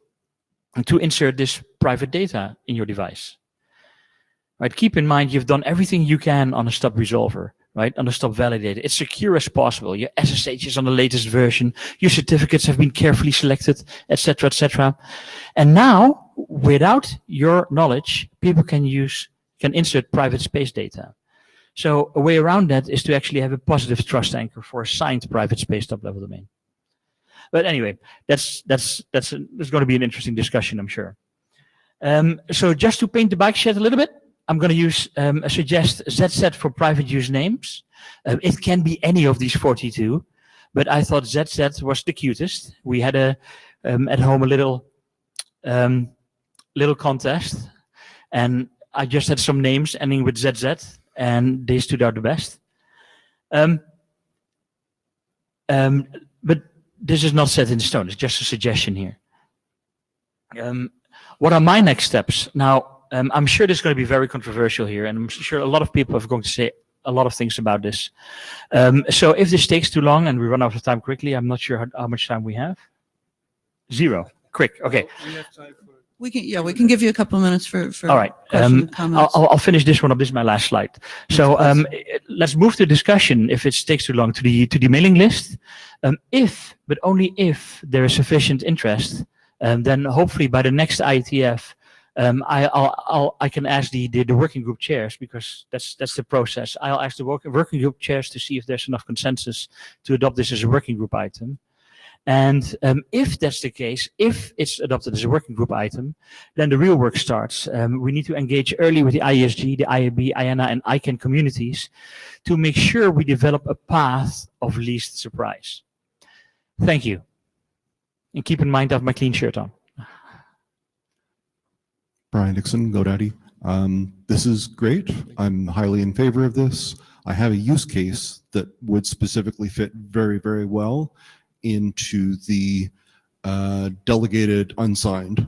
[SPEAKER 9] to insert this private data in your device. Right? Keep in mind, you've done everything you can on a stub resolver, right? On a stub validator. It's secure as possible. Your SSH is on the latest version. Your certificates have been carefully selected, etc., etc. And now, without your knowledge, people can insert private space data. So a way around that is to actually have a positive trust anchor for a signed private space top-level domain. But anyway, that's going to be an interesting discussion, I'm sure. So just to paint the bike shed a little bit, I'm going to suggest ZZ for private use names. It can be any of these 42, but I thought ZZ was the cutest. We had at home a little little contest, and I just had some names ending with ZZ, and they stood out the best. But this is not set in stone. It's just a suggestion here. What are my next steps? Now, I'm sure this is going to be very controversial here, and I'm sure a lot of people are going to say a lot of things about this. So if this takes too long and we run out of time quickly, I'm not sure how much time we have. 0. Quick. Okay.
[SPEAKER 1] We can give you a couple of minutes for
[SPEAKER 9] All right.
[SPEAKER 1] questions, comments.
[SPEAKER 9] I'll finish this one up. This is my last slide. So let's move the discussion, if it takes too long, to the mailing list. If, but only if, there is sufficient interest, then hopefully by the next IETF, I can ask the working group chairs, because that's the process. I'll ask the working group chairs to see if there's enough consensus to adopt this as a working group item. And if that's the case, if it's adopted as a working group item, then the real work starts. We need to engage early with the IESG, the IAB, IANA, and ICANN communities to make sure we develop a path of least surprise. Thank you. And keep in mind I have my clean shirt on.
[SPEAKER 6] Brian Dixon, GoDaddy. This is great. I'm highly in favor of this. I have a use case that would specifically fit very, very well into the delegated unsigned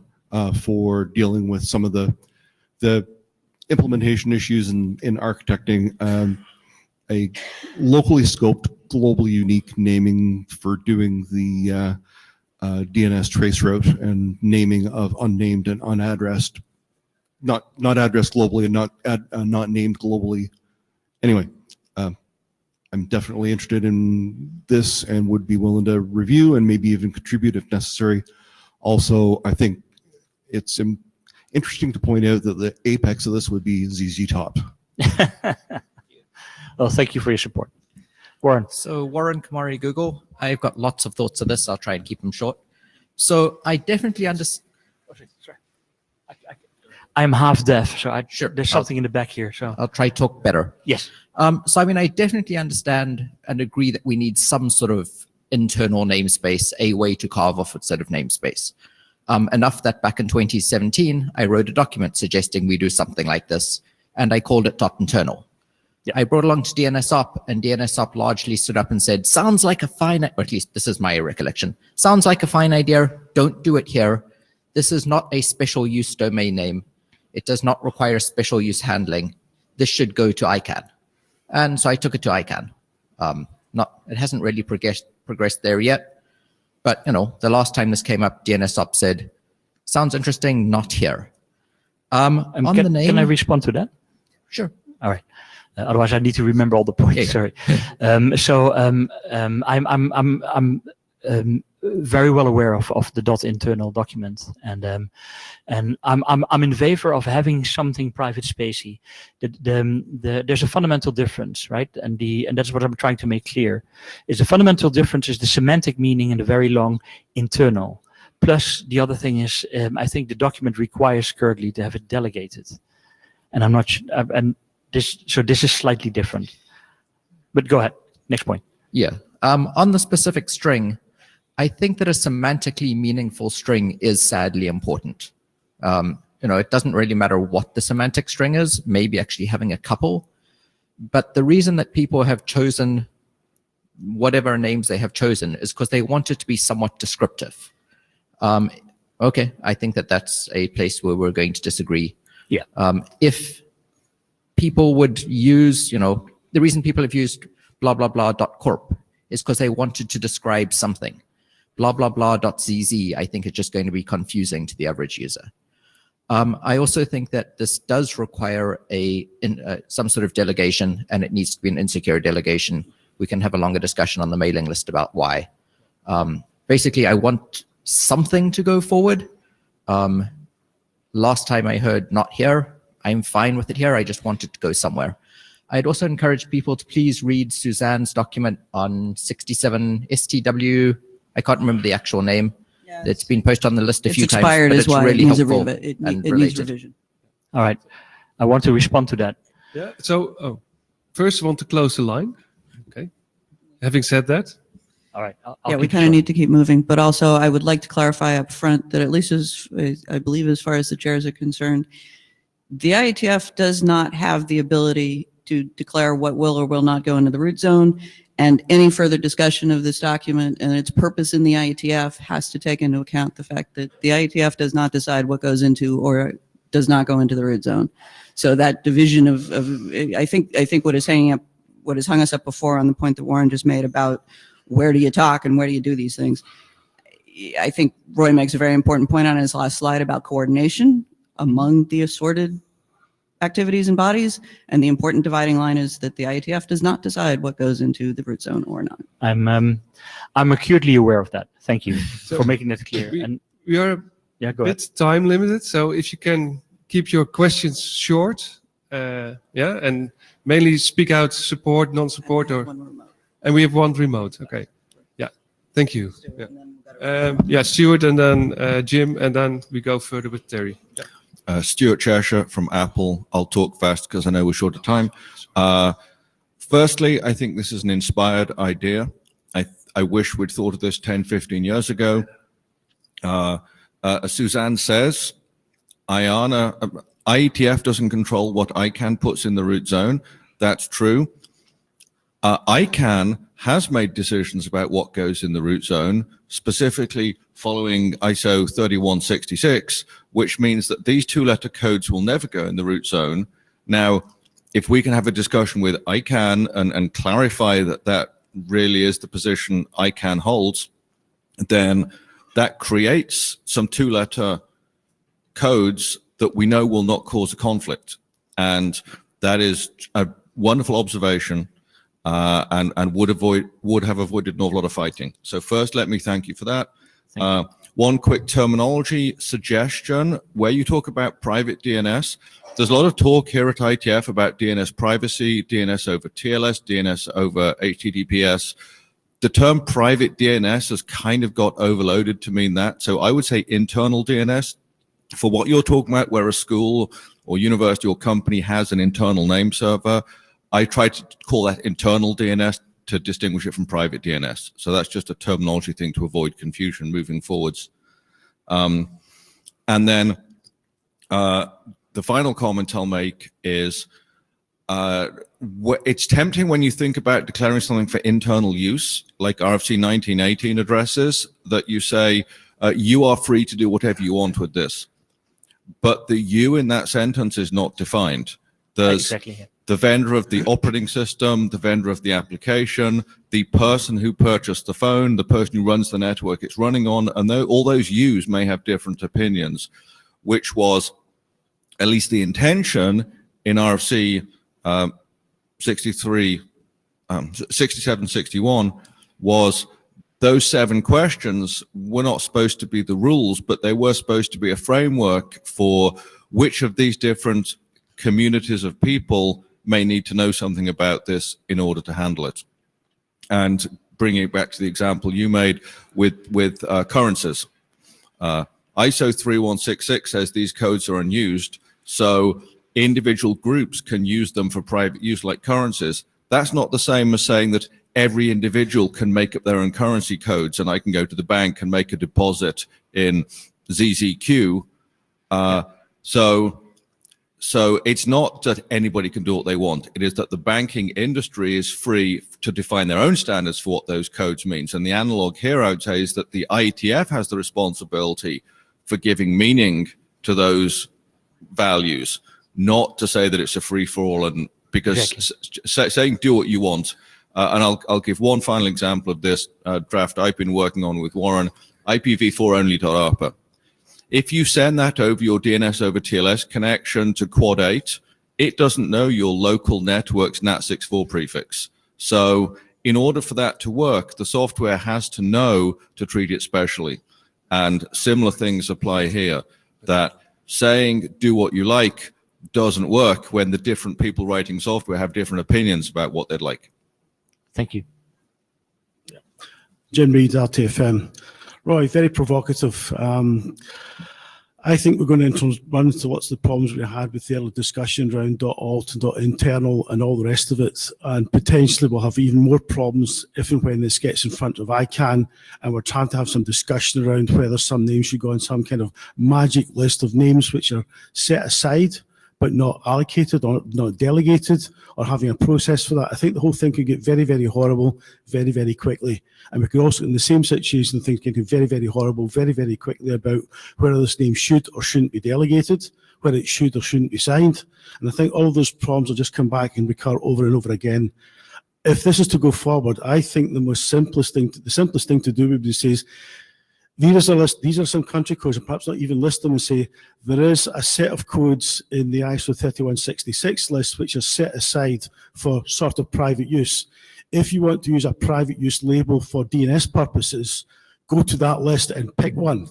[SPEAKER 6] for dealing with some of the implementation issues in architecting a locally scoped, globally unique naming for doing the DNS trace route and naming of unnamed and unaddressed, not addressed globally and not named globally. Anyway, I'm definitely interested in this and would be willing to review and maybe even contribute if necessary. Also, I think it's interesting to point out that the apex of this would be ZZ Top.
[SPEAKER 9] Well, thank you for your support. Warren.
[SPEAKER 13] So Warren Kamari, Google. I've got lots of thoughts on this. I'll try and keep them short. So I definitely understand.
[SPEAKER 9] I'm half deaf, so there's something in the back here. So
[SPEAKER 13] I'll try to talk better.
[SPEAKER 9] Yes.
[SPEAKER 13] So I mean, I definitely understand and agree that we need some sort of internal namespace, a way to carve off a set of namespace. Enough that back in 2017, I wrote a document suggesting we do something like this, and I called it .internal. Yeah. I brought along to DNSOP, and DNSOP largely stood up and said, sounds like a fine, or at least this is my recollection, sounds like a fine idea, don't do it here. This is not a special use domain name. It does not require special use handling. This should go to ICANN. And so I took it to ICANN. It hasn't really progressed there yet, but the last time this came up, DNSOP said, sounds interesting, not here. On the name,
[SPEAKER 9] can I respond to that?
[SPEAKER 13] Sure.
[SPEAKER 9] All right. Otherwise, I need to remember all the points. Yeah. Sorry. I'm very well aware of the .internal document, and I'm in favor of having something private spacey. There's a fundamental difference, right? And that's what I'm trying to make clear. Is the fundamental difference is the semantic meaning in the very long internal. Plus, the other thing is, I think the document requires currently to have it delegated, and I'm not. This is slightly different. But go ahead. Next point.
[SPEAKER 13] Yeah. On the specific string, I think that a semantically meaningful string is sadly important. It doesn't really matter what the semantic string is, maybe actually having a couple. But the reason that people have chosen whatever names they have chosen is because they want it to be somewhat descriptive. Okay, I think that that's a place where we're going to disagree.
[SPEAKER 9] Yeah.
[SPEAKER 13] If people would use, the reason people have used blah, blah, blah.corp is because they wanted to describe something. Blah, blah, blah.zz, I think it's just going to be confusing to the average user. I also think that this does require some sort of delegation, and it needs to be an insecure delegation. We can have a longer discussion on the mailing list about why. Basically, I want something to go forward. Last time I heard not here. I'm fine with it here. I just want it to go somewhere. I'd also encourage people to please read Suzanne's document on 67 STW. I can't remember the actual name. Yeah, it's been posted on the list a few times.
[SPEAKER 1] Expired
[SPEAKER 13] but
[SPEAKER 1] is
[SPEAKER 13] it's
[SPEAKER 1] why
[SPEAKER 13] really
[SPEAKER 1] it needs
[SPEAKER 13] helpful
[SPEAKER 1] it
[SPEAKER 13] and
[SPEAKER 1] needs
[SPEAKER 13] related.
[SPEAKER 1] revision.
[SPEAKER 9] All right. I want to respond to that.
[SPEAKER 12] Yeah. So first I want to close the line. Okay. Having said that,
[SPEAKER 9] All right.
[SPEAKER 1] Yeah, we kind of need to keep moving, but also I would like to clarify up front that at least as I believe as far as the chairs are concerned, the IETF does not have the ability to declare what will or will not go into the root zone, and any further discussion of this document and its purpose in the IETF has to take into account the fact that the IETF does not decide what goes into or does not go into the root zone. So that division of I think what is hung us up before on the point that Warren just made about where do you talk and where do you do these things. I think Roy makes a very important point on his last slide about coordination among the assorted activities and bodies, and the important dividing line is that the IETF does not decide what goes into the root zone or not.
[SPEAKER 9] I'm acutely aware of that. Thank you for making that clear.
[SPEAKER 12] We are
[SPEAKER 9] a
[SPEAKER 12] bit time limited, so if you can keep your questions short, and mainly speak out support, non-support, and we have one remote. Okay, yeah, thank you. Yeah, Stuart, and then Jim, and then we go further with Terry. Yeah.
[SPEAKER 10] Stuart Cheshire from Apple. I'll talk fast because I know we're short of time. Firstly, I think this is an inspired idea. I wish we'd thought of this 10, 15 years ago. As Suzanne says, IETF doesn't control what ICANN puts in the root zone. That's true. ICANN has made decisions about what goes in the root zone, specifically following ISO 3166, which means that these two-letter codes will never go in the root zone. Now, if we can have a discussion with ICANN and clarify that that really is the position ICANN holds, then that creates some two-letter codes that we know will not cause a conflict. And that is a wonderful observation, and would have avoided an awful lot of fighting. So first, let me thank you for that. One quick terminology suggestion: where you talk about private DNS, there's a lot of talk here at IETF about DNS privacy, DNS over TLS, DNS over HTTPS. The term private DNS has kind of got overloaded to mean that. So I would say internal DNS for what you're talking about, where a school or university or company has an internal name server. I try to call that internal DNS to distinguish it from private DNS. So that's just a terminology thing to avoid confusion moving forwards. And then the final comment I'll make is it's tempting when you think about declaring something for internal use, like RFC 1918 addresses, that you say, you are free to do whatever you want with this. But the you in that sentence is not defined. There's the vendor of the operating system, the vendor of the application, the person who purchased the phone, the person who runs the network it's running on, and all those yous may have different opinions, which was at least the intention in RFC 6761 was those 7 questions were not supposed to be the rules, but they were supposed to be a framework for which of these different communities of people may need to know something about this in order to handle it. And bringing it back to the example you made with currencies. ISO 3166 says these codes are unused, so individual groups can use them for private use like currencies. That's not the same as saying that every individual can make up their own currency codes and I can go to the bank and make a deposit in ZZQ. So it's not that anybody can do what they want. It is that the banking industry is free to define their own standards for what those codes means. And the analog here, I would say, is that the IETF has the responsibility for giving meaning to those values, not to say that it's a free-for-all. And because saying do what you want, and I'll give one final example of this draft I've been working on with Warren, IPv4 only.ARPA. If you send that over your DNS over TLS connection to Quad 8, it doesn't know your local network's NAT64 prefix. So in order for that to work, the software has to know to treat it specially. And similar things apply here, that saying do what you like doesn't work when the different people writing software have different opinions about what they'd like.
[SPEAKER 9] Thank you.
[SPEAKER 11] Jim Reed, RTFM. Roy, very provocative. I think we're going to run into lots of the problems we had with the earlier discussion around .alt and .internal and all the rest of it, and potentially we'll have even more problems if and when this gets in front of ICANN, and we're trying to have some discussion around whether some names should go on some kind of magic list of names which are set aside but not allocated or not delegated, or having a process for that. I think the whole thing could get very, very horrible very, very quickly. And we could also, in the same situation, things can get very, very horrible very, very quickly about whether this name should or shouldn't be delegated, whether it should or shouldn't be signed. And I think all of those problems will just come back and recur over and over again. If this is to go forward, I think the simplest thing to do would be to say, these are some country codes, and perhaps not even list them and say, there is a set of codes in the ISO 3166 list which are set aside for sort of private use. If you want to use a private use label for DNS purposes, go to that list and pick one.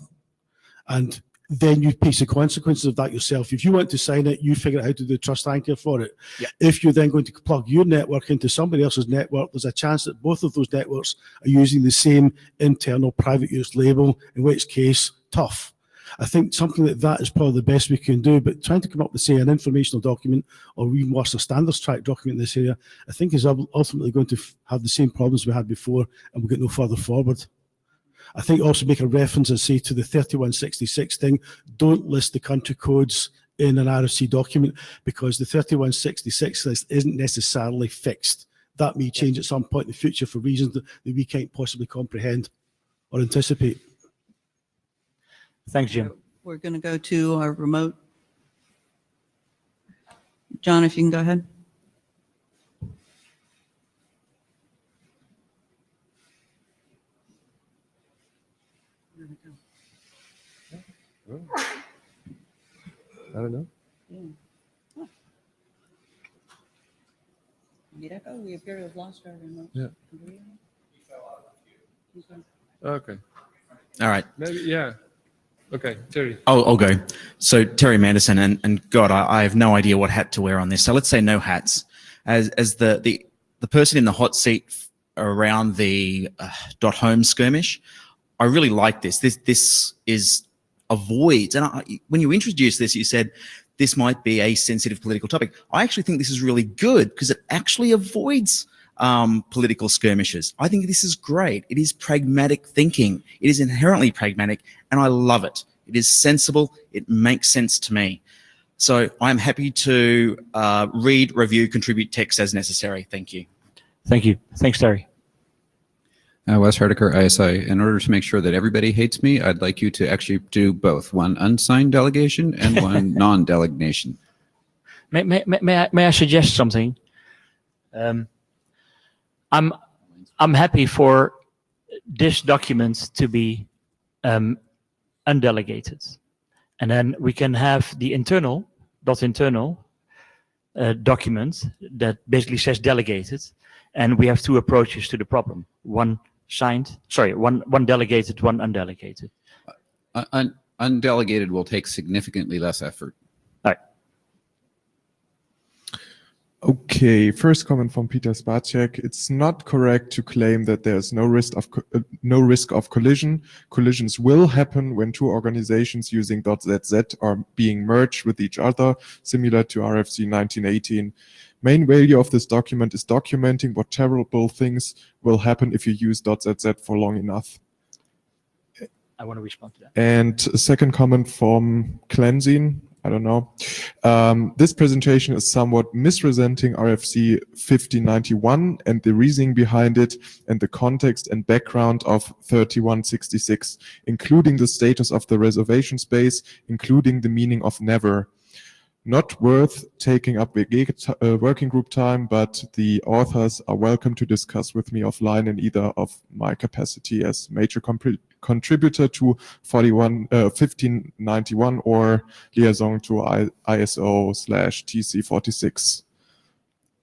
[SPEAKER 11] And then you face the consequences of that yourself. If you want to sign it, you figure out how to do trust anchor for it.
[SPEAKER 9] Yeah.
[SPEAKER 11] If you're then going to plug your network into somebody else's network, there's a chance that both of those networks are using the same internal private use label, in which case, tough. I think something like that is probably the best we can do, but trying to come up with, say, an informational document or even worse, a standards track document in this area, I think is ultimately going to have the same problems we had before, and we'll get no further forward. I think also make a reference and say to the 3166 thing, don't list the country codes in an RFC document, because the 3166 list isn't necessarily fixed. That may change at some point in the future for reasons that we can't possibly comprehend or anticipate.
[SPEAKER 9] Thanks, Jim.
[SPEAKER 1] We're going to go to our remote. John, if you can go ahead.
[SPEAKER 12] I don't know.
[SPEAKER 1] Oh, we appear to have lost our remote.
[SPEAKER 12] Yeah. Okay.
[SPEAKER 8] All right.
[SPEAKER 12] Maybe, yeah. Okay, Terry.
[SPEAKER 8] I'll go. So Terry Manderson, and God, I have no idea what hat to wear on this. So let's say no hats. As the person in the hot seat around the .home skirmish, I really like this. This is avoids, and when you introduced this, you said this might be a sensitive political topic. I actually think this is really good because it actually avoids political skirmishes. I think this is great. It is pragmatic thinking. It is inherently pragmatic, and I love it. It is sensible. It makes sense to me. So I'm happy to read, review, contribute text as necessary. Thank you.
[SPEAKER 9] Thank you. Thanks, Terry.
[SPEAKER 22] Wes Hardiker, ISI. In order to make sure that everybody hates me, I'd like you to actually do both, one unsigned delegation and one non-delegation.
[SPEAKER 9] May I suggest something? I'm happy for this document to be undelegated, and then we can have the internal document that basically says delegated, and we have two approaches to the problem: one delegated, one undelegated.
[SPEAKER 22] Undelegated will take significantly less effort.
[SPEAKER 9] All right.
[SPEAKER 7] Okay, first comment from Peter Spacek. It's not correct to claim that there's no risk of collision. Collisions will happen when two organizations using .zz are being merged with each other, similar to RFC 1918. Main value of this document is documenting what terrible things will happen if you use .zz for long enough.
[SPEAKER 9] I want to respond to that.
[SPEAKER 7] And a second comment from Cleansing. I don't know. This presentation is somewhat misrepresenting RFC 1591 and the reasoning behind it and the context and background of 3166, including the status of the reservation space, including the meaning of never. Not worth taking up working group time, but the authors are welcome to discuss with me offline in either of my capacity as major contributor to 1591 or liaison to ISO/TC46.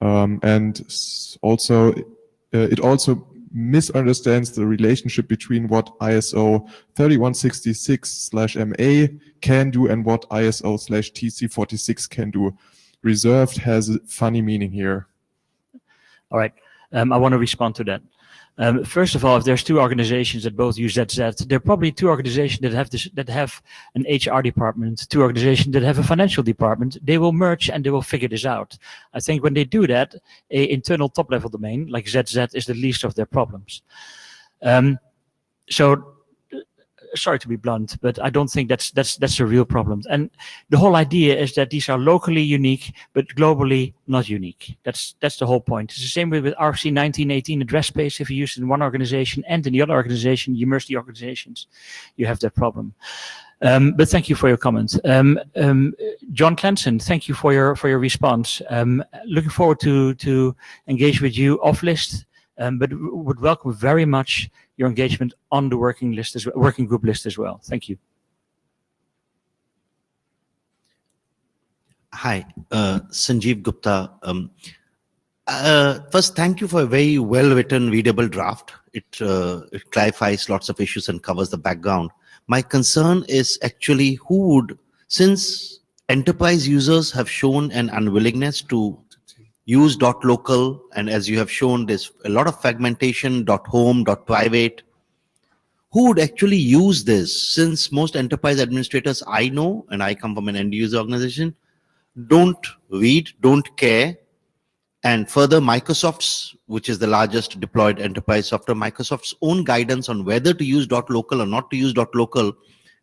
[SPEAKER 7] And also, it also misunderstands the relationship between what ISO 3166/MA can do and what ISO/TC46 can do. Reserved has a funny meaning here.
[SPEAKER 9] All right. I want to respond to that. First of all, if there's two organizations that both use ZZ, there are probably two organizations that have an HR department, two organizations that have a financial department. They will merge and they will figure this out. I think when they do that, a internal top-level domain like ZZ is the least of their problems. So, sorry to be blunt, but I don't think that's a real problem. And the whole idea is that these are locally unique, but globally not unique. That's the whole point. It's the same way with RFC 1918 address space. If you use it in one organization and in the other organization, you merge the organizations, you have that problem. But thank you for your comments. John Clanson, thank you for your response. Looking forward to engage with you off list, but would welcome very much your engagement on the working group list as well. Thank you.
[SPEAKER 14] Hi, Sanjeev Gupta. First, thank you for a very well-written, readable draft. It clarifies lots of issues and covers the background. My concern is actually since enterprise users have shown an unwillingness to use .local, and as you have shown, there's a lot of fragmentation, .home, .private. Who would actually use this? Since most enterprise administrators I know, and I come from an end user organization, don't read, don't care. And further, Microsoft's, which is the largest deployed enterprise software, Microsoft's own guidance on whether to use .local or not to use .local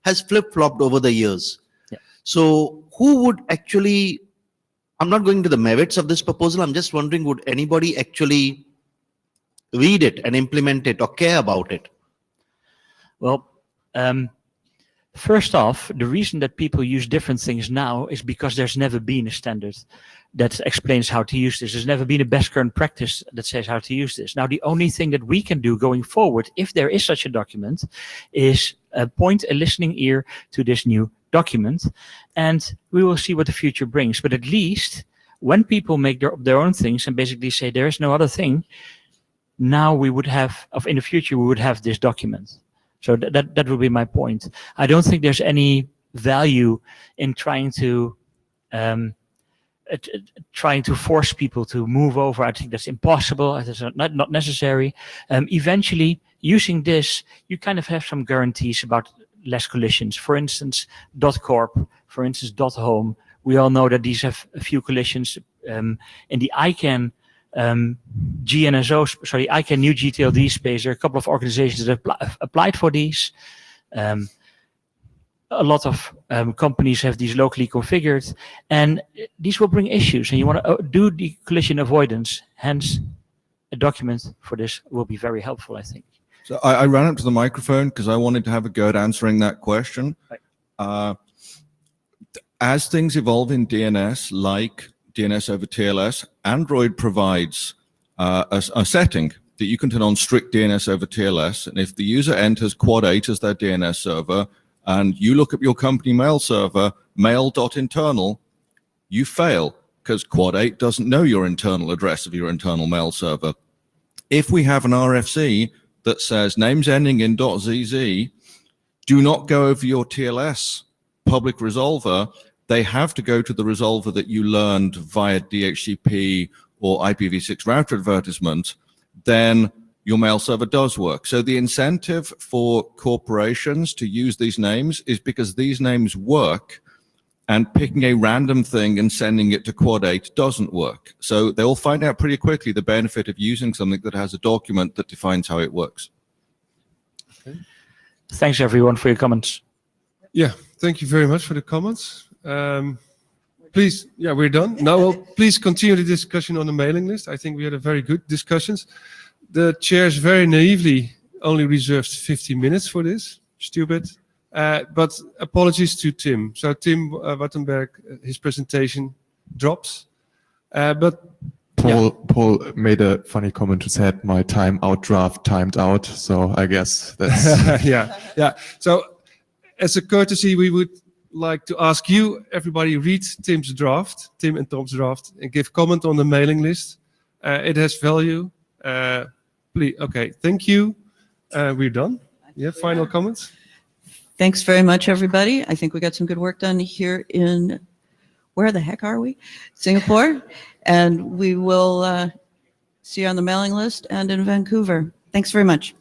[SPEAKER 14] has flip-flopped over the years.
[SPEAKER 9] Yeah.
[SPEAKER 14] So who would actually, I'm not going to the merits of this proposal, I'm just wondering, would anybody actually read it and implement it or care about it?
[SPEAKER 9] Well, first off, the reason that people use different things now is because there's never been a standard that explains how to use this. There's never been a best current practice that says how to use this. Now, the only thing that we can do going forward, if there is such a document, is point a listening ear to this new document, and we will see what the future brings. But at least when people make their own things and basically say there is no other thing, now we would have, in the future, we would have this document. So that would be my point. I don't think there's any value in trying to force people to move over. I think that's impossible. It's not necessary. Eventually, using this, you kind of have some guarantees about less collisions. For instance, .corp, for instance, .home. We all know that these have a few collisions. In the ICANN ICANN new GTLD space, there are a couple of organizations that have applied for these. A lot of companies have these locally configured, and these will bring issues, and you want to do the collision avoidance. Hence, a document for this will be very helpful, I think.
[SPEAKER 10] So I ran up to the microphone because I wanted to have a go at answering that question.
[SPEAKER 9] Right.
[SPEAKER 10] As things evolve in DNS, like DNS over TLS, Android provides a setting that you can turn on strict DNS over TLS. And if the user enters Quad 8 as their DNS server, and you look up your company mail server, mail.internal, you fail because Quad 8 doesn't know your internal address of your internal mail server. If we have an RFC that says names ending in .zz, do not go over your TLS public resolver. They have to go to the resolver that you learned via DHCP or IPv6 router advertisement, then your mail server does work. So the incentive for corporations to use these names is because these names work, and picking a random thing and sending it to Quad 8 doesn't work. So they'll find out pretty quickly the benefit of using something that has a document that defines how it works.
[SPEAKER 9] Okay. Thanks everyone for your comments.
[SPEAKER 12] Yeah, thank you very much for the comments. Please, yeah, we're done. Now, please continue the discussion on the mailing list. I think we had a very good discussions. The chairs very naively only reserved 50 minutes for this. Stupid. But apologies to Tim. So Tim Wattenberg, his presentation drops. But
[SPEAKER 7] Paul made a funny comment who said my timeout draft timed out. So I guess that's
[SPEAKER 12] yeah. So as a courtesy, we would like to ask you, everybody, read Tim's draft, Tim and Tom's draft, and give comment on the mailing list. It has value. Please, okay, thank you. We're done. Yeah, final comments.
[SPEAKER 1] Thanks very much, everybody. I think we got some good work done here in, where the heck are we? Singapore. And we will See you on the mailing list and in Vancouver. Thanks very much.